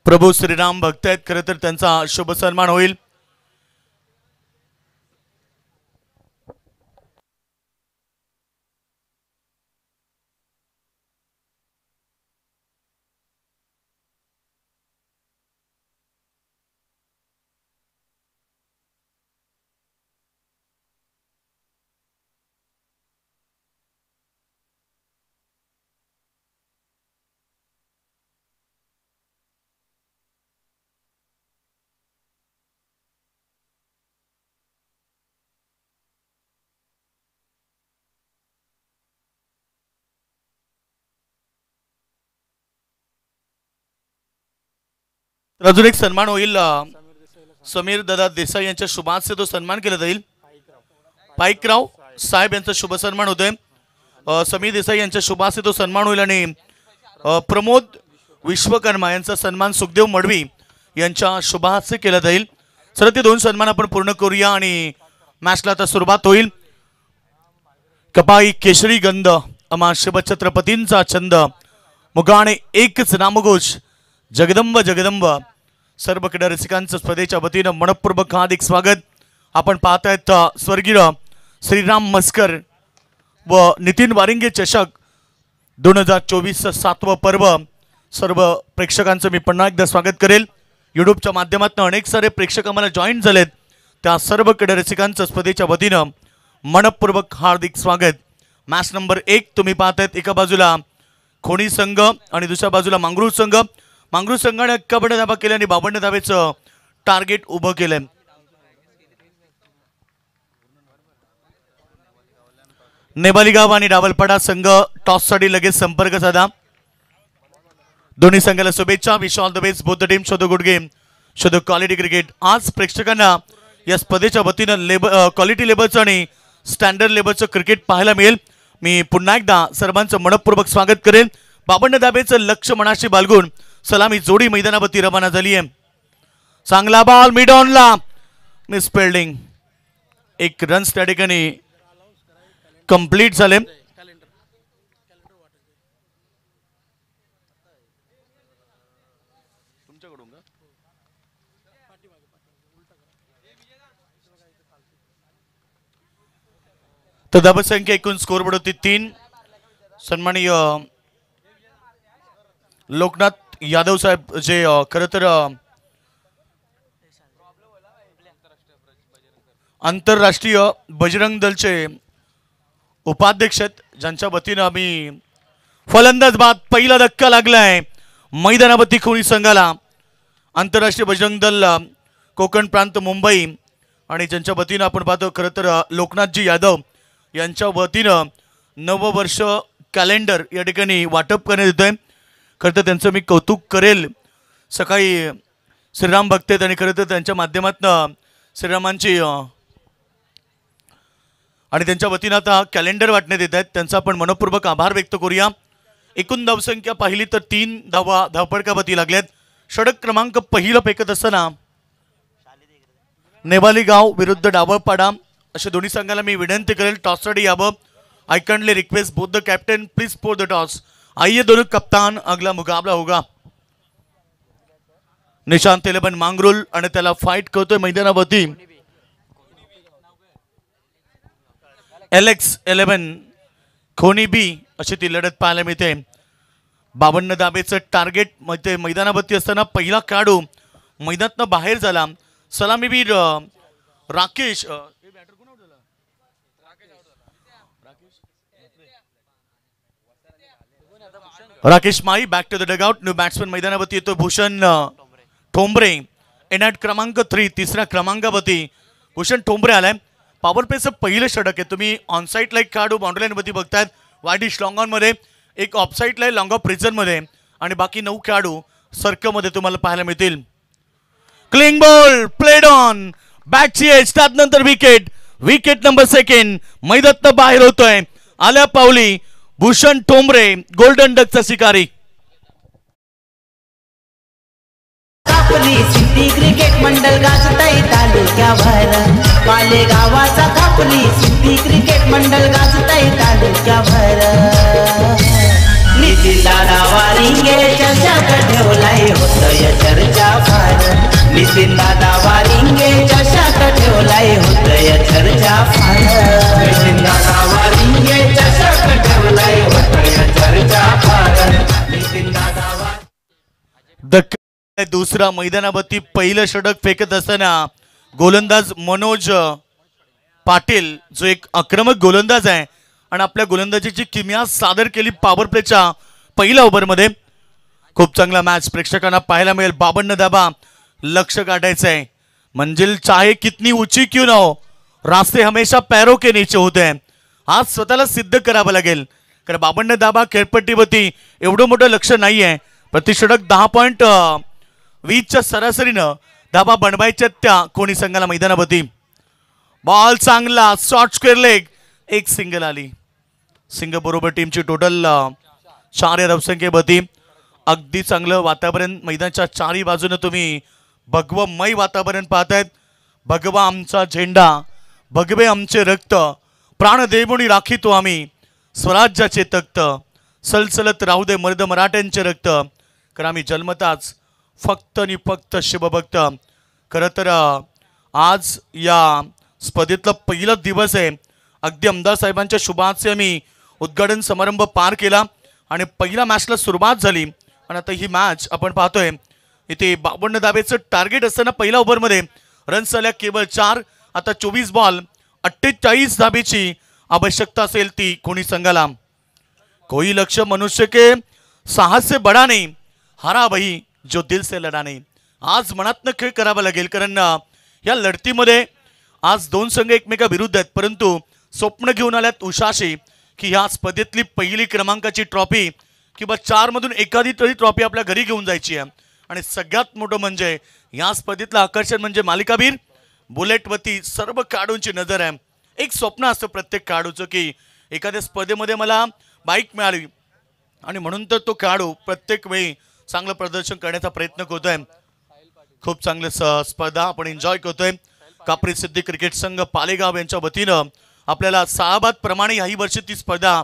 S1: प्रभू श्रीराम भक्त आहेत खरं तर त्यांचा शुभ सन्मान होईल. तर अजून एक सन्मान होईल. समीर दादा देसाई यांच्या शुभार्थ तो सन्मान केला जाईल. पाईकराव साहेब यांचा शुभ सन्मान होतोय. समीर देसाई यांच्या शुभार्थ तो सन्मान होईल आणि प्रमोद विश्वकर्मा यांचा सन्मान सुखदेव मडवी यांच्या शुभार्थ केला जाईल. सर ते 2 सन्मान आपण पूर्ण करूया आणि मॅचला आता सुरुवात होईल. कपाई केशरी गंध अमा शिवछत्रपतींचा छंद मुगाने एकच नामघोष जगदंब जगदंब. सर्व क्रीडा रसिकांचं स्पर्धेच्या वतीनं मनपूर्वक हार्दिक स्वागत. आपण पाहत आहेत स्वर्गीय श्रीराम मस्कर व नितीन वारिंगे चषक 2024 7वं पर्व. सर्व प्रेक्षकांचं मी पुन्हा एकदा स्वागत करेल. यूट्यूबच्या माध्यमातून अनेक सारे प्रेक्षक आम्हाला जॉईन झालेत. त्या सर्व क्रीडा रसिकांचं स्पर्धेच्या वतीनं मनपूर्वक हार्दिक स्वागत. मॅच नंबर 1 तुम्ही पाहत आहेत. एका बाजूला खोणी संघ आणि दुसऱ्या बाजूला मांगरूळ संघ. मांगरूळ संघाने 51 धावा केल्या आणि 52 धावेचं टार्गेट उभं केलंय. नेबाली गाव आणि डावलपाडा संघ टॉससाठी लगेच संपर्क साधा. दोन्ही संघाला शुभेच्छा. Wish all the best both the team. Show the good game, show the quality cricket. आज प्रेक्षकांना या स्पर्धेच्या वतीनं क्वालिटी लेवलचं आणि स्टँडर्ड लेवलचं क्रिकेट पाहायला मिळेल. मी पुन्हा एकदा सर्वांचं मनपूर्वक स्वागत करेन. बाबण्ण दाबेचं लक्ष मनाशी बाळगून सलामी जोडी मैदानावरती रवाना झाली आहे. चांगला बॉल मिड ऑनला, मिस फिल्डिंग. एक रन्स त्या ठिकाणी कंप्लीट झाले. तर धावसंख्या एकूण स्कोरबोर्ड होती 3. सन्माननीय लोकनाथ यादव साहेब जे खरं तर आंतरराष्ट्रीय बजरंग दलचे उपाध्यक्ष आहेत, ज्यांच्या वतीनं आम्ही फलंदाज बाद पहिला धक्का लागलाय मैदानावरती खोणी संघाला. आंतरराष्ट्रीय बजरंग दल कोकण प्रांत मुंबई आणि ज्यांच्या वतीनं आपण पाहतो खरं तर लोकनाथजी यादव यांच्या वतीनं नववर्ष कॅलेंडर या ठिकाणी वाटप करण्यात येत आहे. खरं तर त्यांचं मी कौतुक करेल. सकाळी श्रीराम भक्त आहेत आणि खरं तर त्यांच्या माध्यमातून श्रीरामांची आणि त्यांच्या वतीनं आता कॅलेंडर वाटण्यात येत आहेत. त्यांचा आपण मनपूर्वक आभार व्यक्त करूया. एकूण धावसंख्या पाहिली तर 3 धावपडकावरती लागल्यात. षटक क्रमांक पहिलं फेकत असताना नेवाली गाव विरुद्ध डावळपाडा अशा दोन्ही संघाला मी विनंती करेल टॉससाठी यावं. आई kindly request both the captain please for the toss. आइए दोनों कप्तान, अगला मुकाबला होगा. निशांत 11 मांगरुल आणि त्याला फाईट करतोय मैदानावरती LX11 खोनी बी अशी ती लढत पाहायला मिळते. बाबण्ण दाबेचं टार्गेट मध्ये मैदानावरती असताना पहिला खेळाडू मैदानातनं बाहेर झाला. सलामीवीर Rakesh Rakesh Mai back to the dugout. New batsman मैदानावरती येतो भूषण ठोंबरे. एनॅट क्रमांक 3 तिसऱ्या क्रमांकावरती भूषण ठोंबरे आलाय. पॉवर प्लेचं पहिलं षटक आहे. तुम्ही ऑनसाईडला एक खेळाडू बाउंड्री लाईनवरती बघतायत. वाईडिश लॉंग ऑनमध्ये, एक ऑफसाईडला आहे लॉंग ऑफ प्रिझनमध्ये आणि बाकी 9 खेळाडू सर्कलमध्ये तुम्हाला पाहायला मिळतील. क्लिंग बॉल प्लेड ऑन बॅटची एज, त्यानंतर विकेट. विकेट नंबर 2 मैदानात बाहेर होतोय. आल्या पावली भूषण ठोंबरे गोल्डन डकचा शिकारी.
S5: कापली सिटी क्रिकेट मंडळ गाजतय तालुक्याभर. पाले गावाचा कापली सिटी क्रिकेट मंडळ गाजतय तालुक्याभर. नितीन दादा वारिंगे चर्चा ठेवलाय होतय चर्चा फार. नितीन दादा वारिंगे चर्चा ठेवलाय होतय चर्चा फार. नितीन दादा वारिंगे चर्चा ठेवलाय होतय चर्चा फार. नितीन दादा
S1: दुसरा मैदानावरती पहिलं षटक फेकत असताना गोलंदाज मनोज पाटील जो एक आक्रमक गोलंदाज आहे आणि आपल्या गोलंदाजीची किमया सादर केली पॉवर प्लेच्या पहिल्या ओव्हरमध्ये. खूप चांगला मॅच प्रेक्षकांना पाहायला मिळेल. बाबण्ण दाबा लक्ष काढायचं आहे. मंजिल चाहे कितनी ऊंची क्यों ना हो, रास्ते हमेशा पैरों के नीचे होते हैं. आज स्वतःला सिद्ध करावं लागेल कारण बाबण्ण दाबा खेळपट्टीवरती एवढं मोठं लक्ष नाही आहे. प्रतिषटक 10.20च्या सरासरीनं धाबा बनवायच्या त्या कोणी संघाला मैदानावरती. बॉल चांगला शॉर्ट स्क्वेअर लेग, एक सिंगल आली. सिंगल बरोबर टीमची टोटल 4 या धावसंख्येवरती. अगदी चांगलं वातावरण मैदानाच्या चारही बाजूने तुम्ही भगवमय वातावरण पाहतायत. भगवा आमचा झेंडा, भगवे आमचे रक्त, प्राणदेवणी राखीतो आम्ही स्वराज्याचे तख्त. सलसलत राहू दे मर्द मराठ्यांचे रक्त, कारण आम्ही जन्मताच फक्त आणि फक्त शिवभक्त. खरं तर आज या स्पर्धेतला पहिला दिवस आहे. अगदी आमदार साहेबांच्या शुभाचे आम्ही उद्घाटन समारंभ पार केला आणि पहिल्या मॅचला सुरुवात झाली आणि आता ही मॅच आपण पाहतोय. इथे बाबण्ण दाबेचं टार्गेट असताना पहिल्या ओव्हरमध्ये रन्स आल्या केवळ 4. आता 24 बॉल 48 धाबेची आवश्यकता असेल ती कोणी संघाला. कोई लक्ष्य मनुष्य के साहस से बडा नहीं, हारा वही जो दिल से लढा नहीं. आज मनातनं खेळ करावा लागेल कारण या लढतीमध्ये आज 2 संघ एकमेका विरुद्ध आहेत परंतु स्वप्न घेऊन आल्यात उषाशी की ह्या स्पर्धेतली पहिली क्रमांकाची ट्रॉफी किंवा 4 मधून एखादी तरी ट्रॉफी आपल्या घरी घेऊन जायची आहे. आणि सगळ्यात मोठं म्हणजे या स्पर्धेतलं आकर्षण म्हणजे मालिकावीर बुलेटवरती सर्व खेळाडूंची नजर आहे. एक स्वप्न असतं प्रत्येक खेळाडूचं की एखाद्या स्पर्धेमध्ये मला बाईक मिळाली आणि म्हणून तर तो खेळाडू प्रत्येक वेळी चांगलं प्रदर्शन करण्याचा प्रयत्न करतोय. खूप चांगले स्पर्धा आपण एन्जॉय करतोय. कापरी सिद्धी क्रिकेट संघ पालेगाव यांच्या वतीनं आपल्याला साहाबाद प्रमाणे याही वर्षी ती स्पर्धा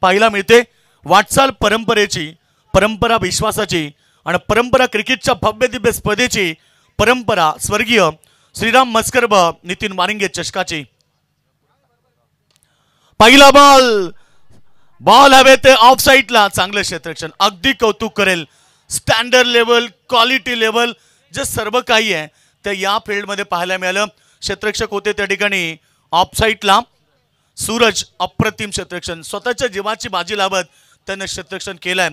S1: पाहायला मिळते. वाटचाल परंपरेची, परंपरा विश्वासाची आणि परंपरा क्रिकेटच्या भव्य दिव्य स्पर्धेची परंपरा स्वर्गीय श्रीराम मस्कर व नितीन वारिंगे चषकाची. पहिला बॉल हवे ते ऑफ साईडला. चांगलं क्षेत्ररक्षण, अगदी कौतुक करेल. स्टँडर्ड लेवल, क्वालिटी लेवल जे सर्व काही आहे ते या फील्डमध्ये पाहायला मिळालं. क्षेत्ररक्षक होते त्या ठिकाणी ऑफ साईडला सूरज. अप्रतिम क्षेत्ररक्षण, स्वतःच्या जीवाची बाजी लावत त्यानं क्षेत्ररक्षण केलंय.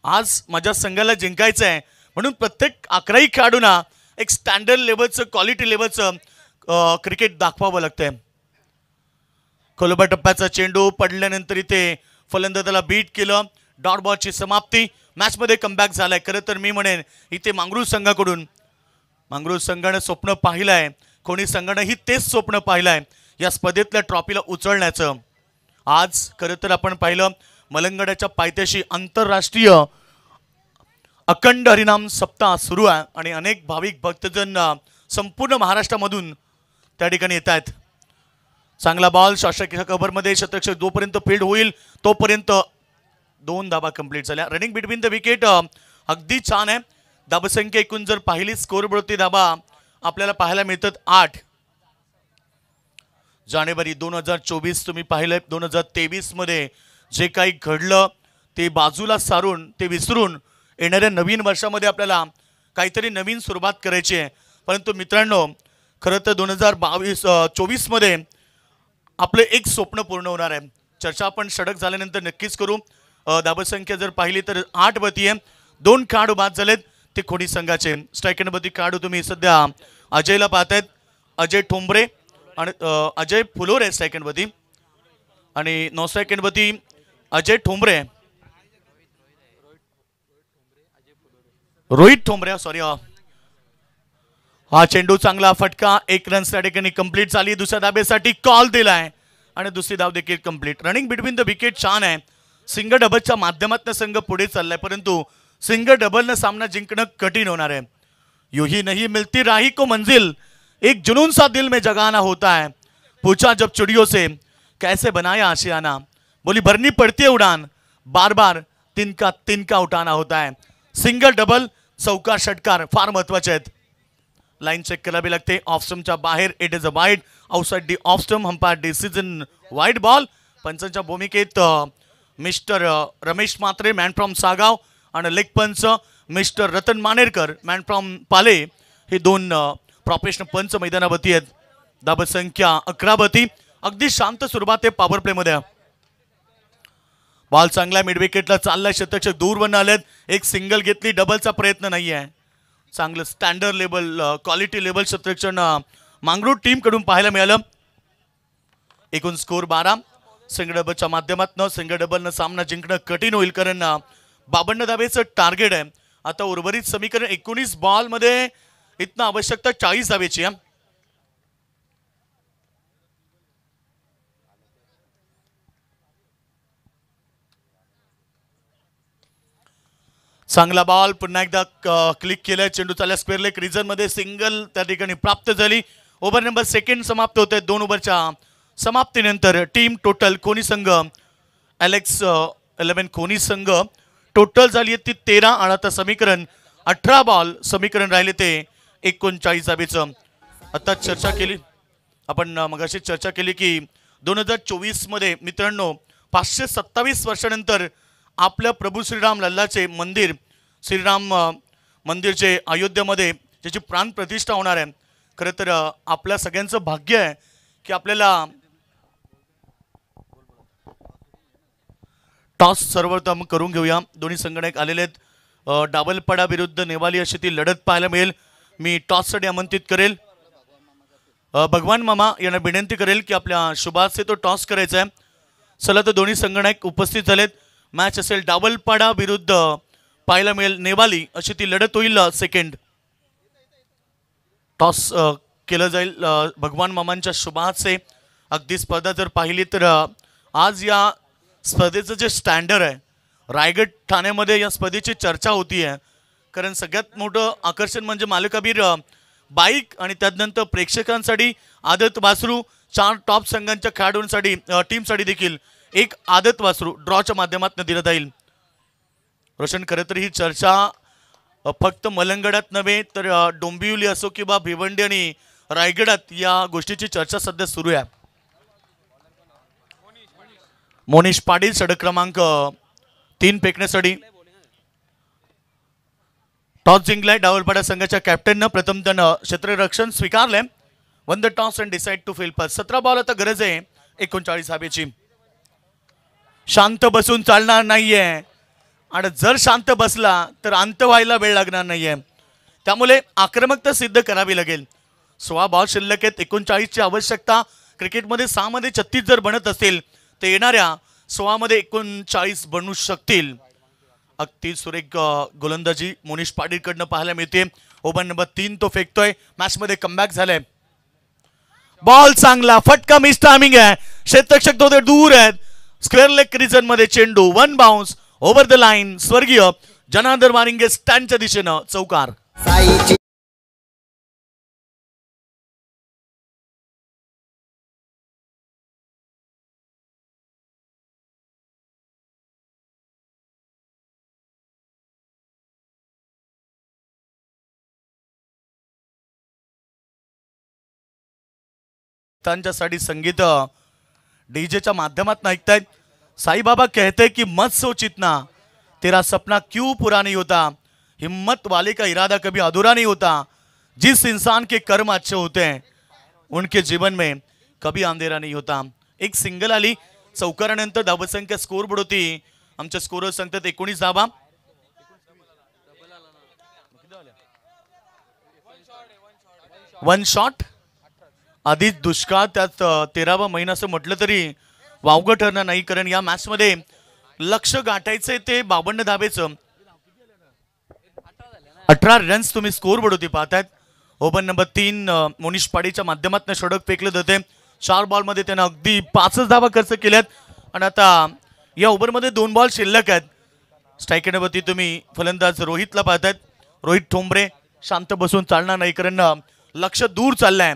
S1: आज माझ्या संघाला जिंकायचं आहे म्हणून प्रत्येक 11 खेळाडूंना एक स्टँडर्ड लेवलचं, क्वालिटी लेवलचं क्रिकेट दाखवावं लागतंय. खोलबा टप्प्याचा चेंडू पडल्यानंतर इथे फलंदाजाला बीट केलं. डॉट बॉलची समाप्ती. मॅचमध्ये कमबॅक झालाय. खरं तर मी म्हणेन इथे मांगरूळ संघाकडून, मांगरूळ संघानं स्वप्न पाहिलंय, कोणी संघानंही तेच स्वप्न पाहिलंय या स्पर्धेतल्या ट्रॉफीला उचलण्याचं. आज खरं तर आपण पाहिलं मलंगडाच्या पायथ्याशी आंतरराष्ट्रीय अखंड हरिनाम सप्ताह सुरू आहे आणि अनेक भाविक भक्तजन संपूर्ण महाराष्ट्रामधून त्या ठिकाणी येत आहेत. चांगला बॉल शासकीय कव्हरमध्ये. क्षेत्ररक्षक जोपर्यंत फील्ड होईल तोपर्यंत 2 धाबा कंप्लीट झाल्या. रनिंग बिटवीन द विकेट अगदी छान आहे. धाबसंख्या एकूण जर पाहिली स्कोरवरती धाबा आपल्याला पाहायला मिळतात 8. जानेवारी 2024 तुम्ही पाहिलंय. 2023 मध्ये जे काही घडलं ते बाजूला सारून, ते विसरून येणाऱ्या नवीन वर्षामध्ये आपल्याला काहीतरी नवीन सुरुवात करायची आहे. परंतु मित्रांनो, खरं तर 2024 मध्ये आपलं एक स्वप्न पूर्ण होणार आहे. चर्चा आपण षटक झाल्यानंतर नक्कीच करू. धाबसंख्या जर पाहिली तर 8 वरती आहे. 2 खेळाडू बाद झालेत ते खोडी संघाचे. स्ट्रायकरवरती खेळाडू तुम्ही सध्या अजयला पाहतायत. अजय ठोंबरे आणि अजय फुलोरे स्ट्रायकरवरती आणि 9 सेकंडवरती अजय ठोंबरे, रोहित ठोंबरे सॉरी. हा चेंडू चांगला फटका. 1 रन त्या ठिकाणी कंप्लीट झाली. दुसऱ्या धाब्यासाठी कॉल दिलाय आणि दुसरी धाव देखील complete. Running between the wicket छान आहे. सिंगल डबलच्या माध्यमातून संघ पुढे चाललाय परंतु सिंगल डबलनं सामना जिंकणं कठीण होणार आहे. यू ही नहीं मिलती राही को मंजिल, एक जुनून सा दिल में जगाना होता है. पूछा जब चिड़ियों से कैसे बनाया आशियाना, बोली भरनी पड़ती है उड़ान, बार बार तिनका उठाना होता है. सिंगल डबल, चौकार षटकार फार महत्वाचे आहेत. लाईन चेक करावी लागते. ऑफ स्टंपच्या बाहेर. It is a wide outside the off stump. Umpire decision wide ball. पंचांच्या भूमिकेत mister Ramesh Mhatre man from Sagaon आणि लेग पंच mister Ratan Manerkar man from Pale. हे 2 प्रोफेशनल पंच मैदानावरती आहेत. धाबसंख्या 11 वरती. अगदी शांत सुरुवात आहे पॉवर प्ले मध्ये. बॉल चांगला मिड विकेटला चाललाय. क्षेत्ररक्षक दूरवरून आलेत. एक सिंगल घेतली. डबलचा प्रयत्न नाहीये. चांगलं स्टँडर्ड लेवल, क्वालिटी लेवल क्षेत्ररक्षण मांगरूळ टीम कडून पाहायला मिळालं. एकूण स्कोर 12. सिंगल डबलच्या माध्यमातून सिंगल डबलनं सामना जिंकणं कठीण होईल कारण 52 धावेचं टार्गेट आहे. आता उर्वरित समीकरण 19 बॉल मध्ये इथनं आवश्यकता 40 धावेची आहे. चांगला बॉल पुन्हा एकदा क्लिक केलाय. चेंडू चालला स्क्वेअर लेग रिजन मध्ये. सिंगल त्या ठिकाणी प्राप्त झाली. ओव्हर नंबर 2 समाप्त होते. 2 ओव्हरच्या समाप्तीनंतर टीम टोटल कोणी संघ एलेक्स 11 कोणी संघ टोटल झाली ती 13 आणि आता समीकरण 18 बॉल समीकरण राहिले ते 39 धावेचं. आता चर्चा केली आपण मगाशी चर्चा केली की 2024 मध्ये मित्रांनो 527 वर्षानंतर आपल्या प्रभू श्रीराम लल्लाचे मंदिर, श्रीराम मंदिरचे अयोध्येमध्ये ज्याची प्राण प्रतिष्ठा होणार आहे. खरं तर आपल्या सगळ्यांचं भाग्य आहे की आपल्याला टॉस सर्वप्रथम करून घेऊया. दोन्ही संघटक आलेले आहेत. डावलपडा विरुद्ध नेवाली अशी ती लढत पाहायला मिळेल. मी टॉससाठी आमंत्रित करेल. भगवान मामा यांना विनंती करेल की आपल्या शुभाचे तो टॉस करायचा आहे. चला तर दोन्ही संगणक उपस्थित झालेत. मॅच असेल डावलपाडा विरुद्ध पाहायला मिळेल नेवाली अशी ती लढत होईल. सेकंड टॉस केलं जाईल भगवान मामांच्या शुभाचे. अगदी स्पर्धा जर पाहिली तर आज या स्पर्धेचं जे स्टँडर्ड आहे रायगड ठाण्यामध्ये या स्पर्धेची चर्चा होती आहे. कारण सगळ्यात मोठं आकर्षण म्हणजे मालकाबीर बाईक आणि त्यानंतर प्रेक्षकांसाठी आदत वासरू 4 टॉप संघांच्या खेळाडूंसाठी टीमसाठी देखील एक आदत वासरू ड्रॉच्या माध्यमातून दिलं जाईल. रोशन खरं तर ही चर्चा फक्त मलंगडात नव्हे तर डोंबिवली असो किंवा भिवंडी आणि रायगडात या गोष्टीची चर्चा सध्या सुरू आहे. मोनिश पाटील षटक क्रमांक 3 फेकण्यासाठी टॉस जिंकलाय. डावलपाडा संघाच्या कॅप्टननं प्रथम त्यानं क्षेत्ररक्षण स्वीकारलंय. Won the toss and decide to field पास. 17 बॉल आता गरज आहे 39 धाब्याची. शांत बसून चालणार नाहीये आणि जर शांत बसला तर अंत व्हायला वेळ लागणार नाहीये. त्यामुळे आक्रमकता सिद्ध करावी लागेल. 16 बॉल शिल्लक आहेत. 39ची आवश्यकता. क्रिकेटमध्ये 6 मध्ये 36 जर बनत असेल तर येणाऱ्या 16 मध्ये 39 बनू शकतील. अगदी सुरेख गोलंदाजी मोनिश पाटीलकडनं पाहायला मिळते. ओव्हर नंबर 3 तो फेकतोय. मॅच मध्ये कमबॅक झालाय. बॉल चांगला फटका मिस टायमिंग आहे. क्षेत्ररक्षक तो दूर आहेत. स्क्वेअर लेग रिजन मध्ये चेंडू 1 बाउन्स ओव्हर द लाईन. स्वर्गीय जनार्दन वारिंगे स्टँडच्या दिशेनं चौकार.
S3: साईची
S1: त्यांच्यासाठी संगीत डीजेच्या माध्यमातून ऐकतायत. साईबाबा कहते कि मत सोचितना तेरा सपना क्यों पूरा नहीं होता. हिम्मत वाले का इरादा कभी अधूरा नहीं होता. जिस इंसान के कर्म अच्छे होते हैं उनके जीवन में कभी अंधेरा नहीं होता. एक सिंगल आली. चौकारानंतर धावसंख्या स्कोर बोर्ड होती. आमच्या स्कोरर सांगतात 19 धावा. One shot. आधीच दुष्काळ त्यात 13वा महिना असं म्हटलं तरी वावगं ठरणार नाही. कारण या मॅच मध्ये लक्ष गाठायचंय ते 52 धावेचं. 18 रन्स तुम्ही स्कोर बोर्ड होती पाहतायत. ओव्हर नंबर 3 मोनिश पाडीच्या माध्यमातून षटक फेकलं जाते. 4 बॉल मध्ये त्यानं अगदी 5 धावा खर्च केल्यात. आणि आता या ओव्हर मध्ये 2 बॉल शिल्लक आहेत. स्ट्रायकरवरती तुम्ही फलंदाज रोहितला पाहतायत. रोहित ठोंबरे शांत बसून चालणार नाही कारण लक्ष दूर चाललंय.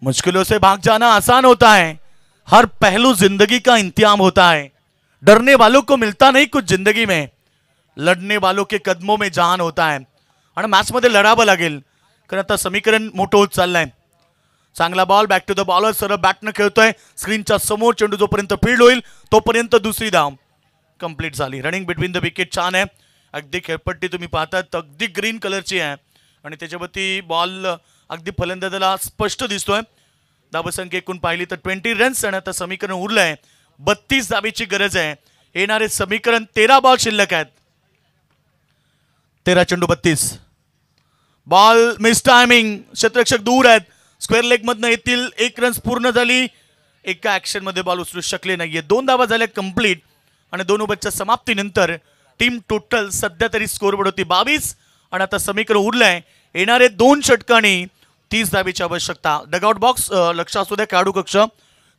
S1: मुश्किलों से भाग जाना आसान होता है. हर पहलू जिंदगी का इंतजाम होता है. डरने वालों को मिलता नहीं कुछ जिंदगी में. लढने वालों के कदमों में जान होता है. आणि मॅच मध्ये लढावं लागेल कारण आता समीकरण मोठं होत चाललंय. चांगला ball back to the bowler. सरळ बॅटनं खेळतोय. स्क्रीनच्या समोर चेंडू जोपर्यंत फील्ड होईल तोपर्यंत दुसरी धाव कंप्लीट झाली. रनिंग बिटवीन द विकेट छान आहे. अगदी खेळपट्टी तुम्ही पाहतात अगदी ग्रीन कलरची आहे आणि त्याच्यावरती बॉल अगदी फलंदाजाला स्पष्ट दिसतोय. धावसंख्या एकूण पाहिली तर 20 रन्स आणि आता समीकरण उरलंय 32 धावेची गरज आहे. येणारे समीकरण 13 बॉल शिल्लक आहेत. 13 चेंडू 32. Ball miss timing. क्षेत्ररक्षक दूर आहेत. स्क्वेअर लेग मधनं येतील. 1 रन्स पूर्ण झाली. एका ऍक्शन मध्ये बॉल उचलू शकले नाहीये. 2 धावा झाल्या कंप्लीट आणि 2 ओव्हरच्या समाप्तीनंतर टीम टोटल सध्या तरी स्कोरबोर्ड होती 22 आणि आता समीकरण उरलंय येणारे 2 षटकांनी 30 धावेची आवश्यकता. डगआउट बॉक्स लक्ष असू द्या.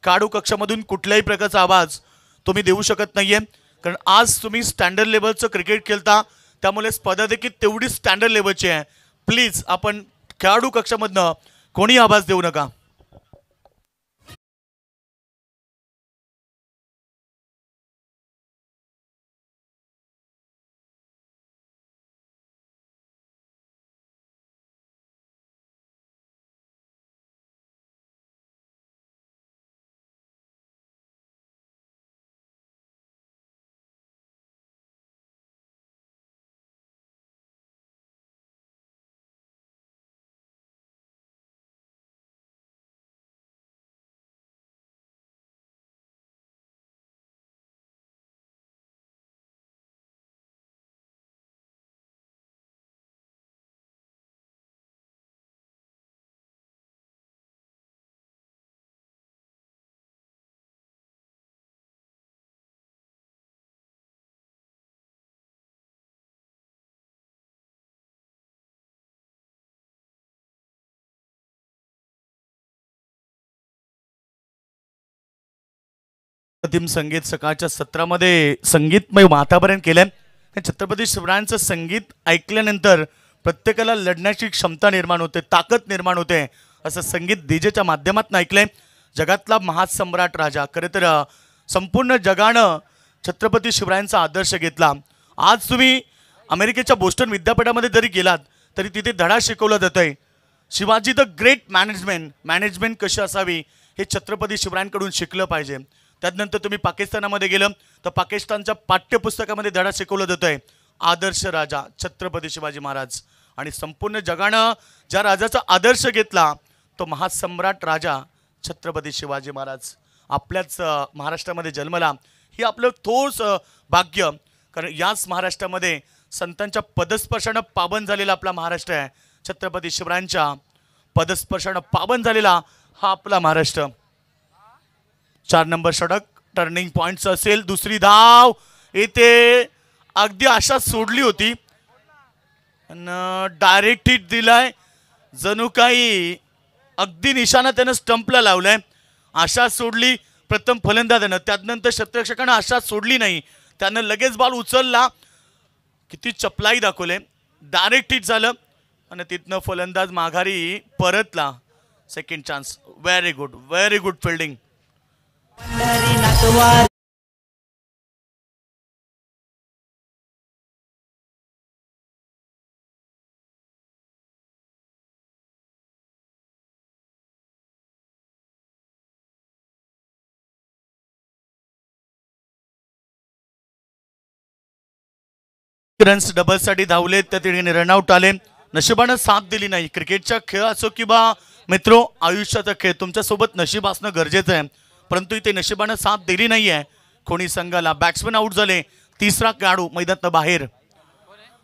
S1: खेळाडू कक्षामधून कुठल्याही प्रकारचा आवाज तुम्ही देऊ शकत नाहीये कारण आज तुम्ही स्टँडर्ड लेवलचं क्रिकेट खेळता. त्यामुळे स्पर्धा देखील तेवढी स्टँडर्ड लेवलची आहे. प्लीज आपण खेळाडू कक्षामधनं कोणी आवाज देऊ नका. अप्रतिम संगीत सकाळच्या सत्रामध्ये संगीतमय वातावरण केलंय। छत्रपती शिवरायांचं संगीत ऐकल्यानंतर प्रत्येकाला लढण्याची क्षमता निर्माण होते, ताकद निर्माण होते, असं संगीत डीजेच्या माध्यमातून ऐकलंय। जगातला महासम्राट राजा, खरं तर संपूर्ण जगानं छत्रपती शिवरायांचा आदर्श घेतला। आज तुम्ही अमेरिकेच्या बोस्टन विद्यापीठामध्ये जरी गेलात तरी तिथे धडा शिकवला जातोय, शिवाजी द ग्रेट मॅनेजमेंट कशी असावी हे छत्रपती शिवरायांकडून शिकलं पाहिजे। त्यानंतर तुम्ही पाकिस्तानामध्ये गेलं तर पाकिस्तानच्या पाठ्यपुस्तकामध्ये धडा शिकवला जातोय, आदर्श राजा छत्रपती शिवाजी महाराज। आणि संपूर्ण जगानं ज्या राजाचा आदर्श घेतला तो महासम्राट राजा छत्रपती शिवाजी महाराज आपल्याच महाराष्ट्रामध्ये जन्मला, हे आपलं थोरस भाग्य। कारण याच महाराष्ट्रामध्ये संतांच्या पदस्पर्शानं पावन झालेला आपला महाराष्ट्र आहे। छत्रपती शिवरायांच्या पदस्पर्शानं पावन झालेला हा आपला महाराष्ट्र। 4 नंबर षटक टर्निंग पॉइंट असेल, दुसरी धाव इथे अगदी आशा सोडली होती, डायरेक्ट हिट दिलाय, जणू काही अगदी निशाणा त्यानं स्टंपला लावलाय। आशा सोडली प्रथम फलंदाजानं, त्यानंतर क्षेत्ररक्षकानं आशा सोडली नाही, त्यानं लगेच बॉल उचलला, किती चपलाई दाखवले, डायरेक्ट हिट झालं आणि तिथनं फलंदाज माघारी परतला। Second chance, very good fielding. Runs डबलसाठी धावले, त्या ठिकाणी रनआउट आले, नशिबानं साथ दिली नाही। क्रिकेटचा खेळ असो किंवा मित्रो आयुष्याचा खेळ, तुमच्या सोबत नशीब असणं गरजेचं आहे, परंतु इथे नशिबानं साथ दिली नाहीये कोणी संघाला। बॅट्समन आउट झाले, तिसरा खेळाडू मैदानात बाहेर।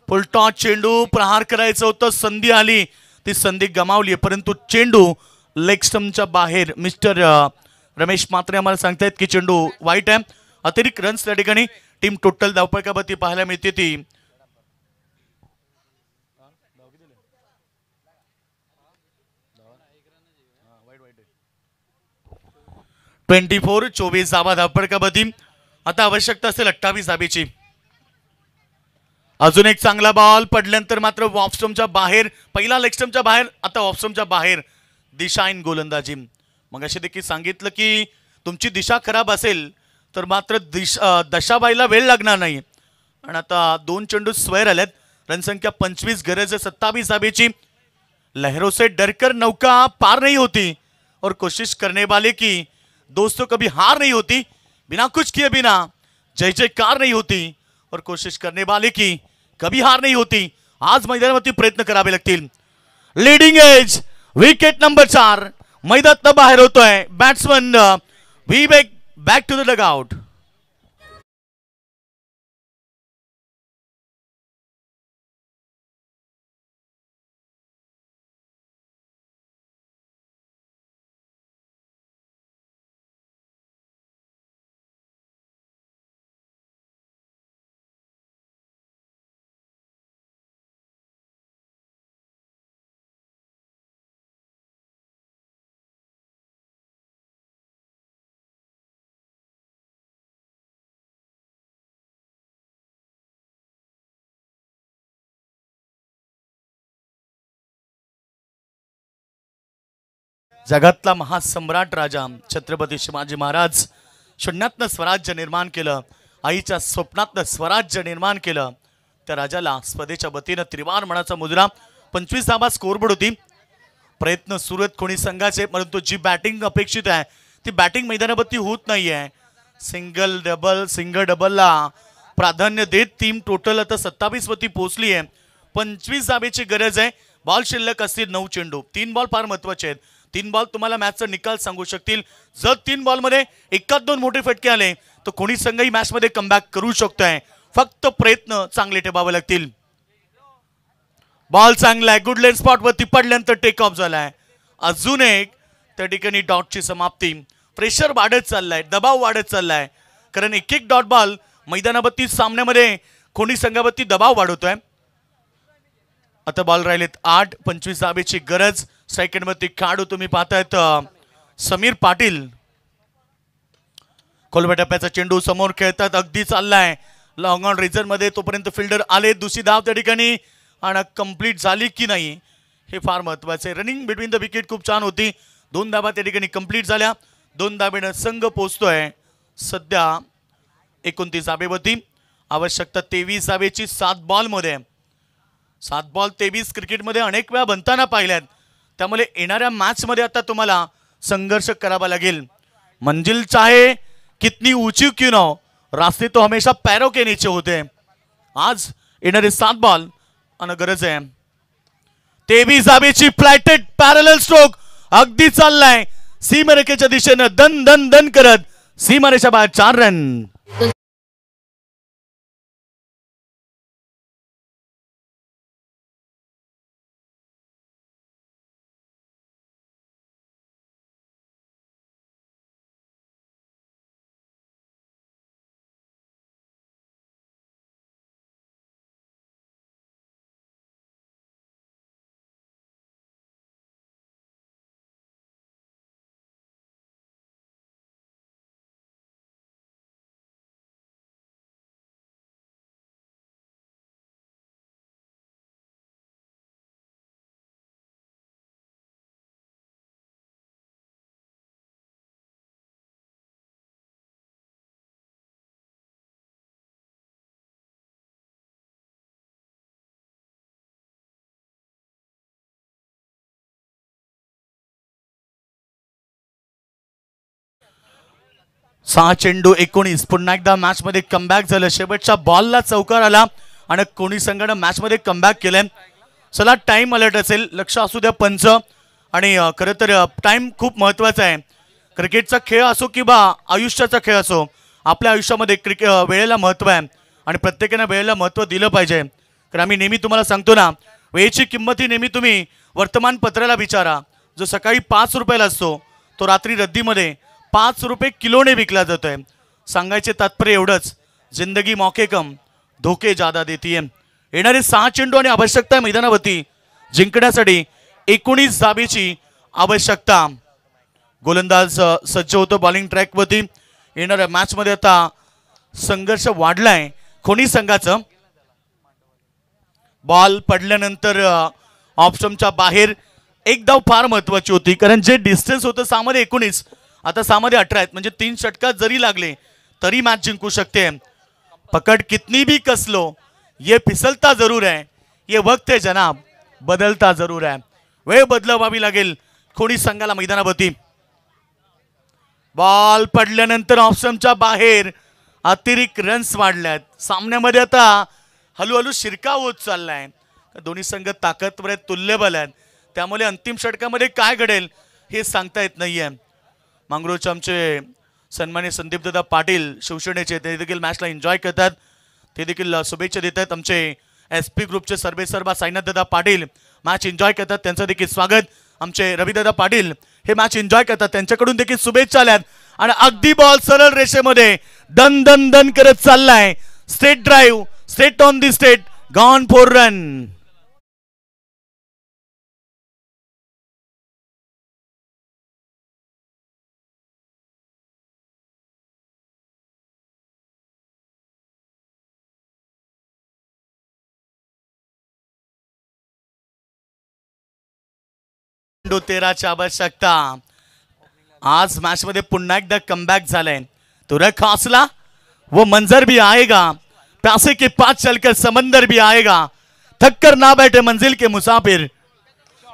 S1: फुलटॉस चेंडू प्रहार करायचं होतं, संधी आली, ती संधी गमावली, परंतु चेंडू लेग स्टंपच्या बाहेर। मिस्टर रमेश मात्रे आम्हाला सांगतायत की चेंडू वाईट आहे। अतिरिक्त रन्स त्या ठिकाणी टीम टोटल धावपळकावरती पाहायला मिळते ती 24 धावा धावपळकावरती। आता आवश्यकता असेल 28 धाबेची। अजून एक चांगला बॉल पडल्यानंतर मात्र ऑफस्टंपच्या बाहेर, पहिला लेग स्टंपच्या बाहेर, आता ऑफस्टंपच्या बाहेर। दिशाहीन गोलंदाजी। मग असे देखील सांगितलं की तुमची दिशा खराब असेल तर मात्र दशा व्हायला वेळ लागणार नाही। आणि आता 2 चेंडू स्क्वेअर आलेत, रनसंख्या 25, गरज 27 धाबेची। लहरों से डरकर नौका पार नहीं होती और कोशिश करने वाले की दोस्तों कभी हार नहीं होती, बिना कुछ किए बिना जय जयकार नहीं होती और कोशिश करने वाले की कभी हार नहीं होती। आज मैदानावरती प्रयत्न करावे लागतील। लीडिंग एज विकेट नंबर 4 मैदानात बाहेर होतोय बॅट्समन वी बॅक टू द डगआउट। जगातला महासम्राट राजा छत्रपती शिवाजी महाराज शून्यातनं स्वराज्य निर्माण केलं, आईच्या स्वप्नातनं स्वराज्य निर्माण केलं। त्या राजाला स्वदेच्या वतीनं त्रिवार मनाचा मुजरा। 25 धावा स्कोरबोर्ड होती। प्रयत्न सुरू आहेत कोणी संघाचे, परंतु जी बॅटिंग अपेक्षित आहे ती बॅटिंग मैदानावरती होत नाहीये। सिंगल डबलला प्राधान्य देत टीम टोटल आता 27 वरती पोहोचली आहे। 25 धावेची गरज आहे। बॉल शिल्लक असतील 9 चेंडू। 3 बॉल फार महत्वाचे आहेत। 3 बॉल तुम्हाला मॅचचा निकाल सांगू शकतील। जर 3 बॉलमध्ये एकाच 2 मोठे फटके आले तर कोणी संघही मॅचमध्ये कमबॅक करू शकतोय, फक्त प्रयत्न चांगले ठेवावे लागतील। बॉल चांगला आहे, गुड लेन स्पॉट वरती पडल्यानंतर टेक ऑफ झालाय। अजून एक त्या ठिकाणी डॉटची समाप्ती। प्रेशर वाढत चाललाय, दबाव वाढत चाललाय, कारण एक डॉट बॉल मैदानावरती सामन्यामध्ये कोणी संघावरती दबाव वाढवतोय। आता बॉल राहिलेत 8, 25 धावेची गरज। सेकंड वरती खेळाडू तुम्ही पाहतायत समीर पाटील। खोलव्या टप्प्याचा चेंडू समोर खेळतात, अगदी चाललाय लॉंग ऑन रिझन मध्ये, तोपर्यंत फिल्डर आले, दुसरी धाव त्या ठिकाणी आणि कंप्लीट झाली की नाही हे फार महत्वाचे. रनिंग बिटवीन द विकेट खूप छान होती, 2 धाबा त्या ठिकाणी कंप्लीट झाल्या. 2 धाबेनं संघ पोहोचतोय सध्या 29 धाबेवरती. आवश्यकता 23 धाबेची 7 बॉलमध्ये. 7 बॉल 23 क्रिकेटमध्ये अनेक वेळा बनताना पाहिल्यात, त्यामुळे येणाऱ्या मॅचमध्ये आता तुम्हाला संघर्ष करावा लागेल. मंजिल चाहे कितनी ऊंची क्यों ना हो, रास्ते तो हमेशा पैरों के नीचे होते हैं. आज येणारे 7 बॉल आणि गरज आहे 23 धाबेची फ्लॅटेड पॅरलल स्ट्रोक, अगदी चाललाय सीमारेषेच्या दिशेनं दन दन दन करत, सीमारेषा बाहेर 4 रन. सहा चेंडू 19. पुन्हा एकदा मॅच मध्ये कमबॅक झालं, शेवटच्या बॉलला चौकार आला आणि कोणी संघानं मॅच मध्ये कमबॅक केलंय. चला टाइम अलर्ट असेल, लक्ष असू द्या पंच. आणि खरं तर टाइम खूप महत्वाचा आहे. क्रिकेटचा खेळ असो किंवा आयुष्याचा खेळ असो, आपल्या आयुष्यामध्ये वेळेला महत्व आहे आणि प्रत्येकाने वेळेला महत्व दिलं पाहिजे. कारण आम्ही नेहमी तुम्हाला सांगतो ना, वेळेची किंमत ही नेहमी तुम्ही वर्तमानपत्राला विचारा. जो सकाळी 5 रुपयाला असतो तो रात्री रद्दीमध्ये 5 रुपये किलोने विकला जातोय. सांगायचे तात्पर्य एवढंच, जिंदगी मौके कम धोके ज्यादा देती है. येणारे 6 चेंडू आणि आवश्यकता मैदानावरती जिंकण्यासाठी 19 धाबेची आवश्यकता. गोलंदाज सज्ज होतो बॉलिंग ट्रॅकवरती. येणाऱ्या मॅच मध्ये आता संघर्ष वाढलाय खोनी संघाचं. बॉल पडल्यानंतर ऑप्शनच्या बाहेर एक धाव फार महत्वाची होती, कारण जे डिस्टन्स होतं 6 मध्ये 19, आता 6 मध्ये 18 आहेत, म्हणजे 3 षटकात जरी लागले तरी मॅच जिंकू शकते. पकड़ कितनी भी कस लो, ये फिसलता जरूर है, ये वक्त है जनाब बदलता जरूर है. वेळ बदलवावी लागेल खोनी संघाला मैदानावरती. बॉल पडल्यानंतर ऑप्शनच्या बाहेर अतिरिक्त रन्स वाढल्यात. सामन्यामध्ये आता हळूहळू शिरकाव होत चाललाय. दोन्ही संघ ताकदवर आहेत, तुल्यबल आहेत, त्यामुळे अंतिम षटकामध्ये काय घडेल हे सांगता येत नाहीये. मांगरूळचे आमचे सन्माननीय संदीपदादा पाटील शिवसेनेचे, ते देखील मॅचला एन्जॉय करतात, ते देखील शुभेच्छा देत आहेत. आमचे SP ग्रुपचे सर्वेसर्वा साईनाथदादा पाटील मॅच एन्जॉय करतात, त्यांचं देखील स्वागत. आमचे रविदादा पाटील हे मॅच एन्जॉय करतात, त्यांच्याकडून देखील शुभेच्छा आल्यात. आणि अगदी बॉल सरळ रेषेमध्ये दन दन दन करत चाललाय. Straight drive, straight on the straight, gone for run. चेंडू 13ची आवश्यकता. आज मॅच मध्ये पुन्हा एकदा कमबॅक झालाय. तुरा खासला वो मंजर भी आएगा, प्यासे के पास चलकर समंदर भी आएगा, थक कर ना बैठे मंजिल के मुसाफिर,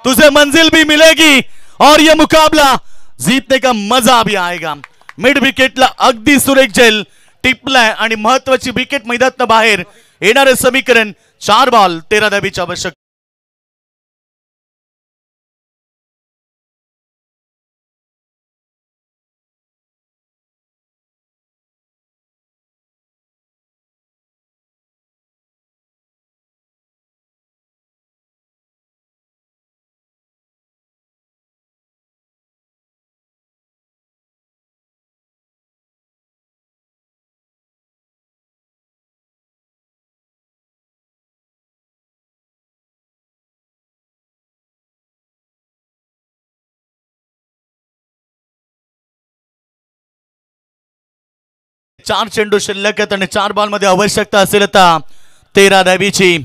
S1: तुझे मंजिल भी मिलेगी और ये मुकाबला जीतने का मजा भी आएगा. मिड विकेटला अगदी सुरेख झेल टिपलाय आणि महत्वाची विकेट मैदानात बाहेर. येणारे समीकरण 4 बॉल 13 धाबेची आवश्यकता. 4 चेंडू शिल्लक आहेत आणि 4 बॉलमध्ये आवश्यकता असेल आता 13 धाबीची.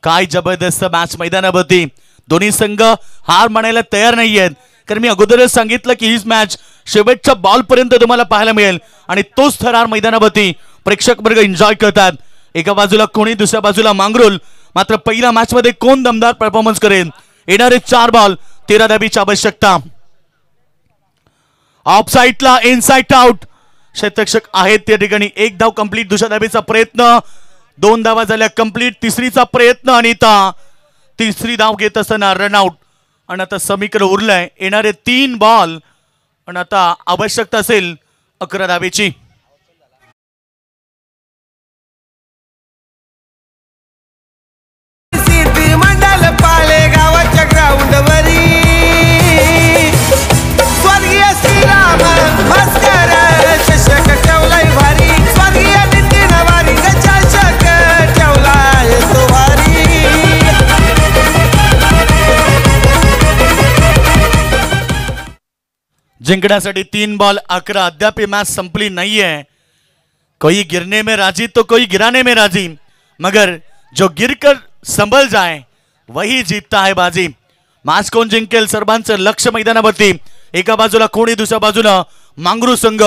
S1: काय जबरदस्त मॅच मैदानावरती. दोन्ही संघ हार मानायला तयार नाहीयेत, कारण मी अगोदरच सांगितलं की हीच मॅच शेवटच्या बॉल पर्यंत तुम्हाला पाहायला मिळेल आणि तोच थरार मैदानावरती प्रेक्षक वर्ग एन्जॉय करतात. एका बाजूला कोणी, दुसऱ्या बाजूला मांगरूळ. मात्र पहिल्या मॅच मध्ये कोण दमदार परफॉर्मन्स करेल. येणारे 4 बॉल 13 धाबीची आवश्यकता. ऑफ साईडला इन साईड आउट क्षेत्ररक्षक आहेत त्या ठिकाणी. 1 धाव कंप्लीट. दुसऱ्या धाबीचा प्रयत्न. 2 धावा झाल्या कंप्लीट. तिसरीचा प्रयत्न आणि तिसरी धाव घेत असताना रनआउट. आणि आता समीकरण उरलंय. येणारे 3 बॉल आणि आता आवश्यकता असेल 11 धावेची.
S3: सिद्धी मंडल पाळे गावाच्या ग्राउंडवरी स्वर्गीय श्रीराम भास्कर चषक ठेवलाय भारी. स्वर्गीय नितीन वारी चषक ठेवलाय तो भारी.
S1: जिंकण्यासाठी 3 बॉल 11. अद्याप ही मॅच संपली नाहीये. कोई गिरने में राजी तो कोई गिराने में राजी, मगर जो गिरकर संभल जाए वही जीतता है बाजी. मॅच कोण जिंकेल सर्वांचं लक्ष मैदानावरती. एका बाजूला कोणी, दुसऱ्या बाजूला मांगरू संघ.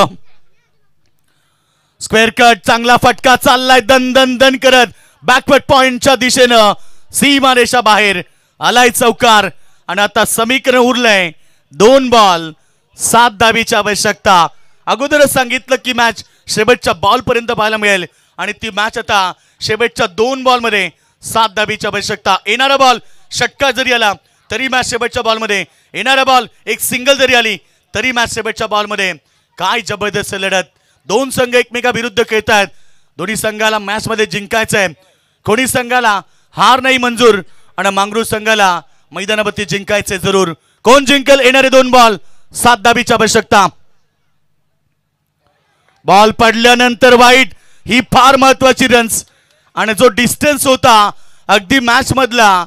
S1: Square cut. चांगला फटका चाललाय दन दन दन करत बॅकवर्ड पॉइंटच्या दिशेनं. सीमा रेषा बाहेर आलाय चौकार. आणि आता समीकरण उरलंय 2 बॉल 7 धाबीची आवश्यकता. अगोदरच सांगितलं की मॅच शेवटच्या बॉल पर्यंत पाहायला मिळेल आणि ती मॅच आता शेवटच्या 2 बॉल मध्ये 7 धाबीची आवश्यकता. येणारा बॉल षटकार जरी आला तरी मॅच शेवटच्या बॉल मध्ये. येणारा बॉल एक सिंगल जरी आली तरी मॅच शेवटच्या बॉल मध्ये. काय जबरदस्त लढत. 2 संघ एकमेकाविरुद्ध खेळत आहेत. दोन्ही संघाला मॅच मध्ये जिंकायचंय. कोणी संघाला हार नाही मंजूर आणि मांगरू संघाला मैदानावरती जिंकायचंय जरूर. कोण जिंकेल. येणारे 2 बॉल 7 धाबीची आवश्यकता. बॉल पडल्यानंतर वाईट. ही फार महत्वाची रन्स आणि जो डिस्टन्स होता अगदी मॅच मधला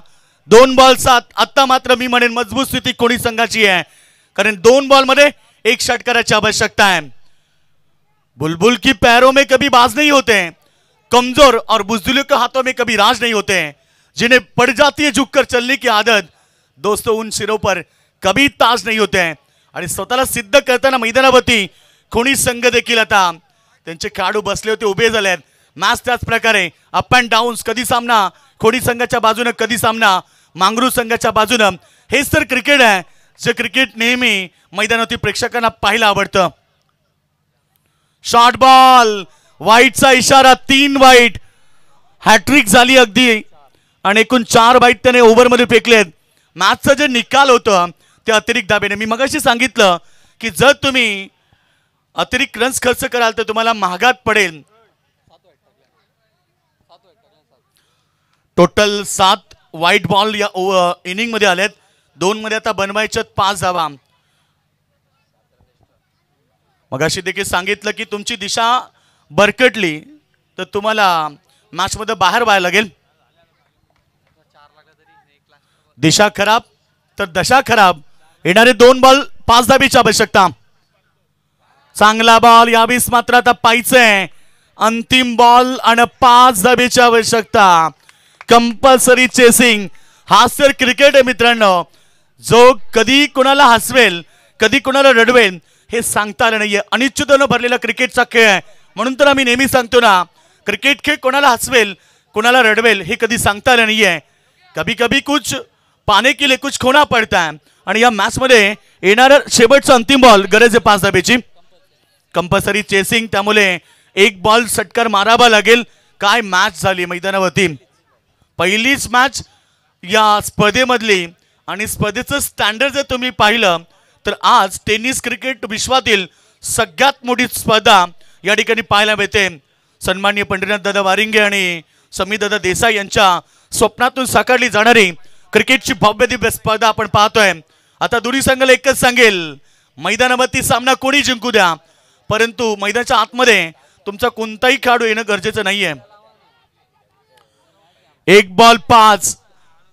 S1: 2 बॉल 7. आता मात्र मी म्हणेन मजबूत स्थिती कोणी संघाची आहे, कारण 2 बॉल मध्ये 1 षटकाराची आवश्यकता आहे. बुलबुल की पैरों में कभी बाज नहीं होते, कमजोर और बुजदिलों के हाथों में कभी राज नहीं होते. जिन्हें पड़ जाती है झुककर चलने की आदत, दोस्तों उन सिरों पर कभी ताज नहीं होते. आणि स्वतःला सिद्ध करताना मैदानावरती कोणी संघ देखील आता त्यांचे खेळाडू बसले होते, उभे झाले आहेत. मॅच त्याच प्रकारे अप अँड डाऊन्स. कधी सामना कोणी संघाच्या बाजूने, कधी सामना मांगरू संघाच्या बाजूने. हेच तर क्रिकेट आहे, जे क्रिकेट नेहमी मैदानावरती प्रेक्षकांना पाहायला आवडतं. Short ball. वाईटचा इशारा. 3 वाईट. हॅट्रिक झाली अगदी आणि एकूण 4 वाईट त्याने ओव्हरमध्ये फेकलेत. मॅचचा जे निकाल होतं ते अतिरिक्त धाबेने. मी मगाशी सांगितलं की जर तुम्ही अतिरिक्त रन्स खर्च कराल तर तुम्हाला महागात पडेल. टोटल 7 वाईट बॉल या इनिंग मध्ये आलेत. 2 मध्ये आता बनवायच्यात 5 धावा. मगाशी देखील सांगितलं की तुमची दिशा भरकटली तर तुम्हाला मॅच मध्ये बाहेर व्हायला लागेल. दिशा खराब तर दशा खराब. येणारे 2 बॉल 5 धाबीची आवश्यकता. चांगला बॉल. यावेळेस मात्र आता पाहायचंय अंतिम बॉल आणि 5 धाबीची आवश्यकता. Compulsory chasing. हाच तर क्रिकेट आहे मित्रांनो, जो कधी कोणाला हसवेल कधी कोणाला रडवेल हे सांगता आलं नाहीये. अनिश्चिततेनं भरलेला क्रिकेटचा खेळ आहे. म्हणून तर आम्ही नेहमी सांगतो ना, क्रिकेट खेळ कोणाला हसवेल कोणाला रडवेल हे कधी सांगता आलं नाहीये. कभी कभी कुछ पाने के लिए कुछ खोना पडता है. आणि या मॅच मध्ये येणारा शेवटचा अंतिम बॉल गरज आहे 5 धाबीची. कंपल्सरी चेसिंग, त्यामुळे 1 बॉल षटकार मारावा लागेल. काय मॅच झाली मैदानावरती. पहिलीच मॅच या स्पर्धेमधली आणि स्पर्धेचं स्टँडर्ड जर तुम्ही पाहिलं तर आज टेनिस क्रिकेट विश्वातील सगळ्यात मोठी स्पर्धा या ठिकाणी पाहायला मिळते. सन्माननीय पंढरीनाथ दादा वारिंगे आणि समीर दादा देसाई यांच्या स्वप्नातून साकारली जाणारी क्रिकेटची भव्य दिव्य स्पर्धा आपण पाहतोय. आता दोन्ही संघाला एकच सांगेल, मैदानावरती सामना कोणी जिंकू द्या, परंतु मैदानाच्या आतमध्ये तुमचा कोणताही खेळाडू येणं गरजेचं नाहीये. 1 बॉल 5.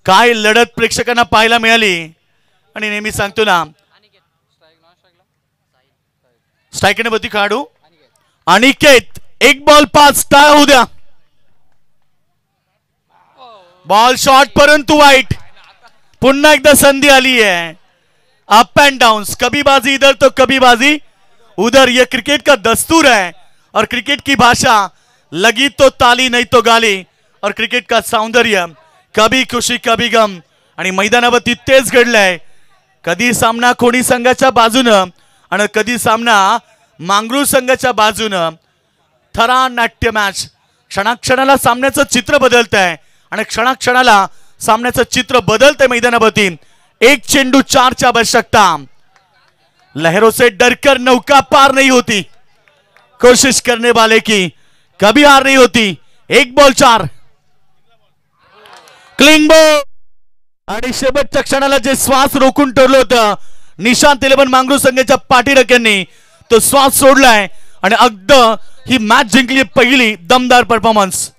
S1: काय लढत प्रेक्षकांना पाहायला मिळाली. आणि नेहमी सांगतो ना, स्ट्रायकरवरती खेळाडू अनिकेत एक बॉल 5 टाळ्या होऊ द्या. बॉल शॉट परंतु वाईट. पुन्हा एकदा संधी आली है. अप एंड डाउन, कभी बाजी इधर तो कभी बाजी उधर. ये क्रिकेट का दस्तूर है और क्रिकेट की भाषा लगी तो ताली नहीं तो गाली. और क्रिकेट का सौंदर्य कभी खुशी कभी गम. आणि मैदानावरती तेच घडलंय. कधी सामना कोणी संघाच्या बाजूनं आणि कधी सामना मांगरूळ संघाच्या बाजूनं. थरा नाट्य मॅच. क्षणाक्षणाला सामन्याचं चित्र बदलत आहे आणि क्षणाक्षणाला सामन्याचं चित्र बदलतंय मैदानावरती. एक चेंडू 4 आवश्यकता. लहरों से डरकर नौका पार नहीं होती, कोशिश करने वाले की कभी हार नहीं होती. एक बॉल 4. Cling ball. आणि शेवटच्या क्षणाला जे श्वास रोखून ठेवलं होतं निशांत 11 मांगरूळ संघाच्या पाठीराख्यांनी, तो श्वास सोडलाय आणि अगदी ही मॅच जिंकली. पहिली दमदार परफॉर्मन्स.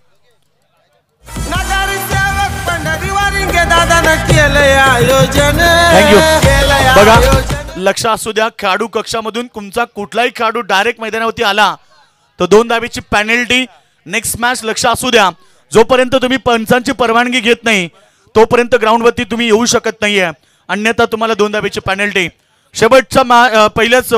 S3: नगरसेवक पंढरी वारिंगे दादानं केलंय आयोजन.
S1: थँक्यू.
S3: केलंय
S1: बघा,
S3: आयोजन.
S1: लक्ष असू द्या, खेळाडू कक्षामधून तुमचा कुठलाही खेळाडू डायरेक्ट मैदानावरती आला तर 2 धावेची पेनल्टी. नेक्स्ट मॅच लक्ष असू द्या. जोपर्यंत तुम्ही पंचांची परवानगी घेत नाही तोपर्यंत ग्राउंडवरती तुम्ही येऊ शकत नाहीये, अन्यथा तुम्हाला 2 धावेची पेनल्टी. शेवटचा पहिल्याच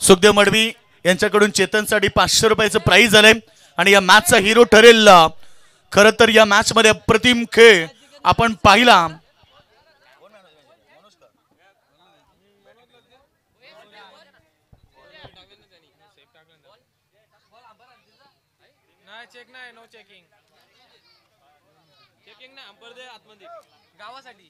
S1: सुखदेव मडवी यांच्याकडून चेतनसाठी 500 रुपयाचं प्राइज झालंय आणि या मॅचचा हिरो ठरेल. खरं तर या मॅच मध्ये अप्रतिम खेळ आपण पाहिला.
S6: चेक नाही, नो चेकिंग. चेकिंग नाही, अंपर दे आतमध्ये गावासाठी.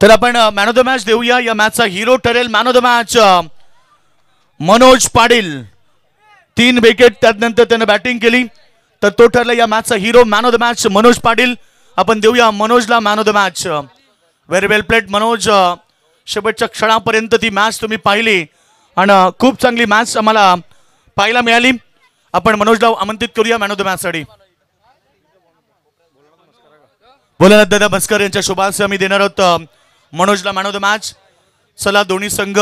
S1: तर आपण मॅन ऑफ द मॅच देऊया. या मॅचचा हिरो ठरेल man of the match Manoj Patil. 3 wicket त्यानंतर त्यानं बॅटिंग केली तर तो ठरला या मॅचचा hero. Man of the match Manoj Patil. आपण देऊया मनोजला man of the match. Very well played Manoj. शेवटच्या क्षणापर्यंत ती मॅच तुम्ही पाहिली आणि खूप चांगली मॅच आम्हाला पाहायला मिळाली. आपण मनोजला आमंत्रित करूया मॅन ऑफ द मॅच साठी. भोलानाथ दादा मस्कर यांच्या शुभाशय आम्ही देणार आहोत मनोजला मॅन ऑफ द मॅच. चला, दोन्ही संघ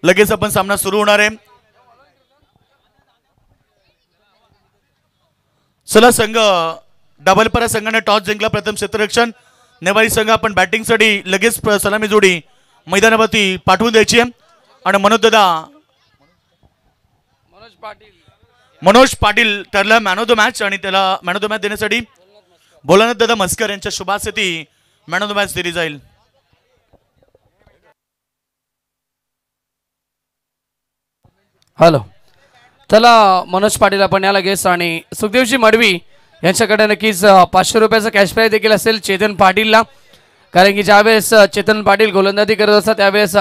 S1: लगेच आपण सामना सुरू होणार आहे. चला, संघ डबलपरा संघाने टॉस जिंकला. प्रथम क्षेत्ररक्षण. नेवारी संघ आपण बॅटिंगसाठी लगेच सलामी जोडी मैदानावरती पाठवून द्यायची आहे. आणि मनोज पाटील ठरला मॅन ऑफ द मॅच आणि त्याला मॅन ऑफ द मॅच देण्यासाठी भोलानाथ दादा मस्कर यांच्या शुभाशेती मॅन ऑफ द मॅच दिली जाईल.
S2: हॅलो. चला, मनोज पाटील आपण या लगेच. आणि सुखदेवजी मडवी यांच्याकडे नक्कीच 500 रुपयाचा कॅश प्राइज देखील असेल चेतन पाटीलला. कारण की ज्यावेळेस चेतन पाटील गोलंदाजी करत असतात त्यावेळेस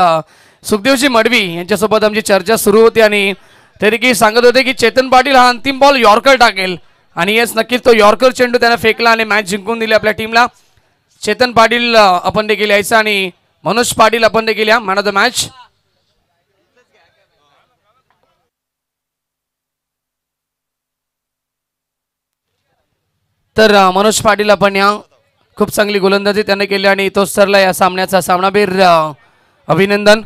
S2: सुखदेवजी मडवी यांच्यासोबत आमची चर्चा सुरू होती आणि ते देखील सांगत होते की चेतन पाटील हा अंतिम बॉल यॉर्कर टाकेल. आणि येस, नक्कीच तो यॉर्कर चेंडू त्याने फेकला आणि मॅच जिंकून दिली आपल्या टीमला. चेतन पाटील आपण देखील यायचं आणि मनोज पाटील आपण देखील या मॅन ऑफ द मॅच. तर मनोज पाटील आपण या. खूप चांगली गोलंदाजी त्याने केली आणि तोच ठरला या सामन्याचा सामनावीर. अभिनंदन.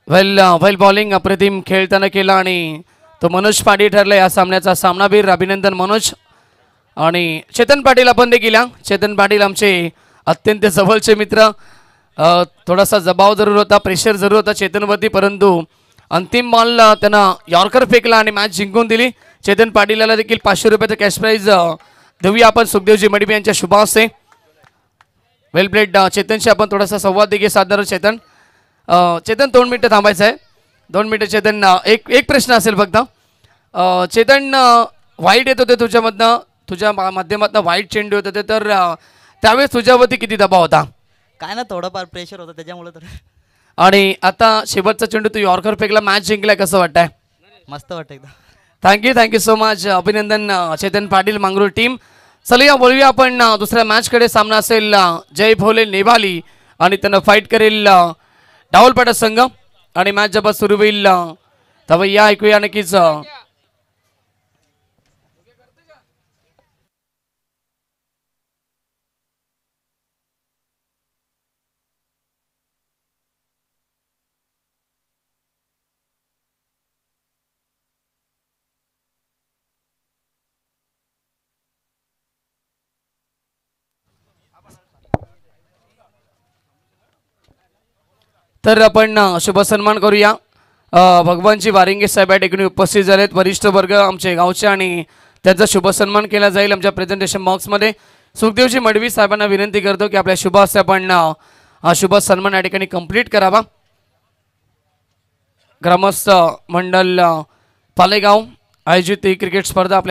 S2: वेल बॉलिंग अप्रतिम खेळ त्यानं केला आणि तो मनोज पाटील ठरला या सामन्याचा सामनावीर. अभिनंदन मनोज. आणि चेतन पाटील आपण देखील या. चेतन पाटील आमचे अत्यंत जवळचे मित्र. थोडासा दबाव जरूर होता, प्रेशर जरूर होता चेतनवरती, परंतु अंतिम बॉल त्यानं यॉर्कर फेकला आणि मॅच जिंकून दिली. चेतन पाटीलला देखील 500 रुपयाचं कॅश प्राइज देऊया आपण सुखदेवजी मडवी यांच्या शुभाशय. वेल प्लेड. चेतनशी आपण थोडासा संवाद देखील साधणार. चेतन 2 मिनिटं थांबायचं आहे. 2 मिनिटं चेतन. एक प्रश्न असेल फक्त. चेतन, वाईट येत होते तुझ्यामधनं, तुझ्या माध्यमातून वाईट चेंडू येत होते, तर त्यावेळेस तुझ्यावरती किती दबाव होता?
S7: काय ना, थोडंफार प्रेशर होतं त्याच्यामुळे तर.
S2: आणि आता शेवटचा चेंडू तू यॉर्कर फेकला, मॅच जिंकलाय, कसं वाटतंय?
S7: मस्त वाटतं एकदम.
S2: Thank you so much. अभिनंदन चेतन पाटील, मांगरूळ टीम. चला बोलूया आपण दुसऱ्या मॅच कडे. सामना असेल जय भोले नेवाली आणि त्यांना फाईट करेल डावलपाटा संघ आणि मॅच जेव्हा सुरू होईल तेव्हा या ऐकूया नक्कीच. तर आपण शुभ सन्मान करूया. भगवानजी वारिंगे साहेब या ठिकाणी उपस्थित झालेत. वरिष्ठ वर्ग आमचे गावचे आणि त्यांचा शुभ सन्मान केला जाईल आमच्या प्रेझेंटेशन बॉक्समध्ये. सुखदेवजी मडवी साहेबांना विनंती करतो की आपल्या शुभ हस्ते आपण शुभ सन्मान या ठिकाणी कंप्लीट करावा. ग्रामस्थ मंडळ पालेगाव आयोजित ही क्रिकेट स्पर्धा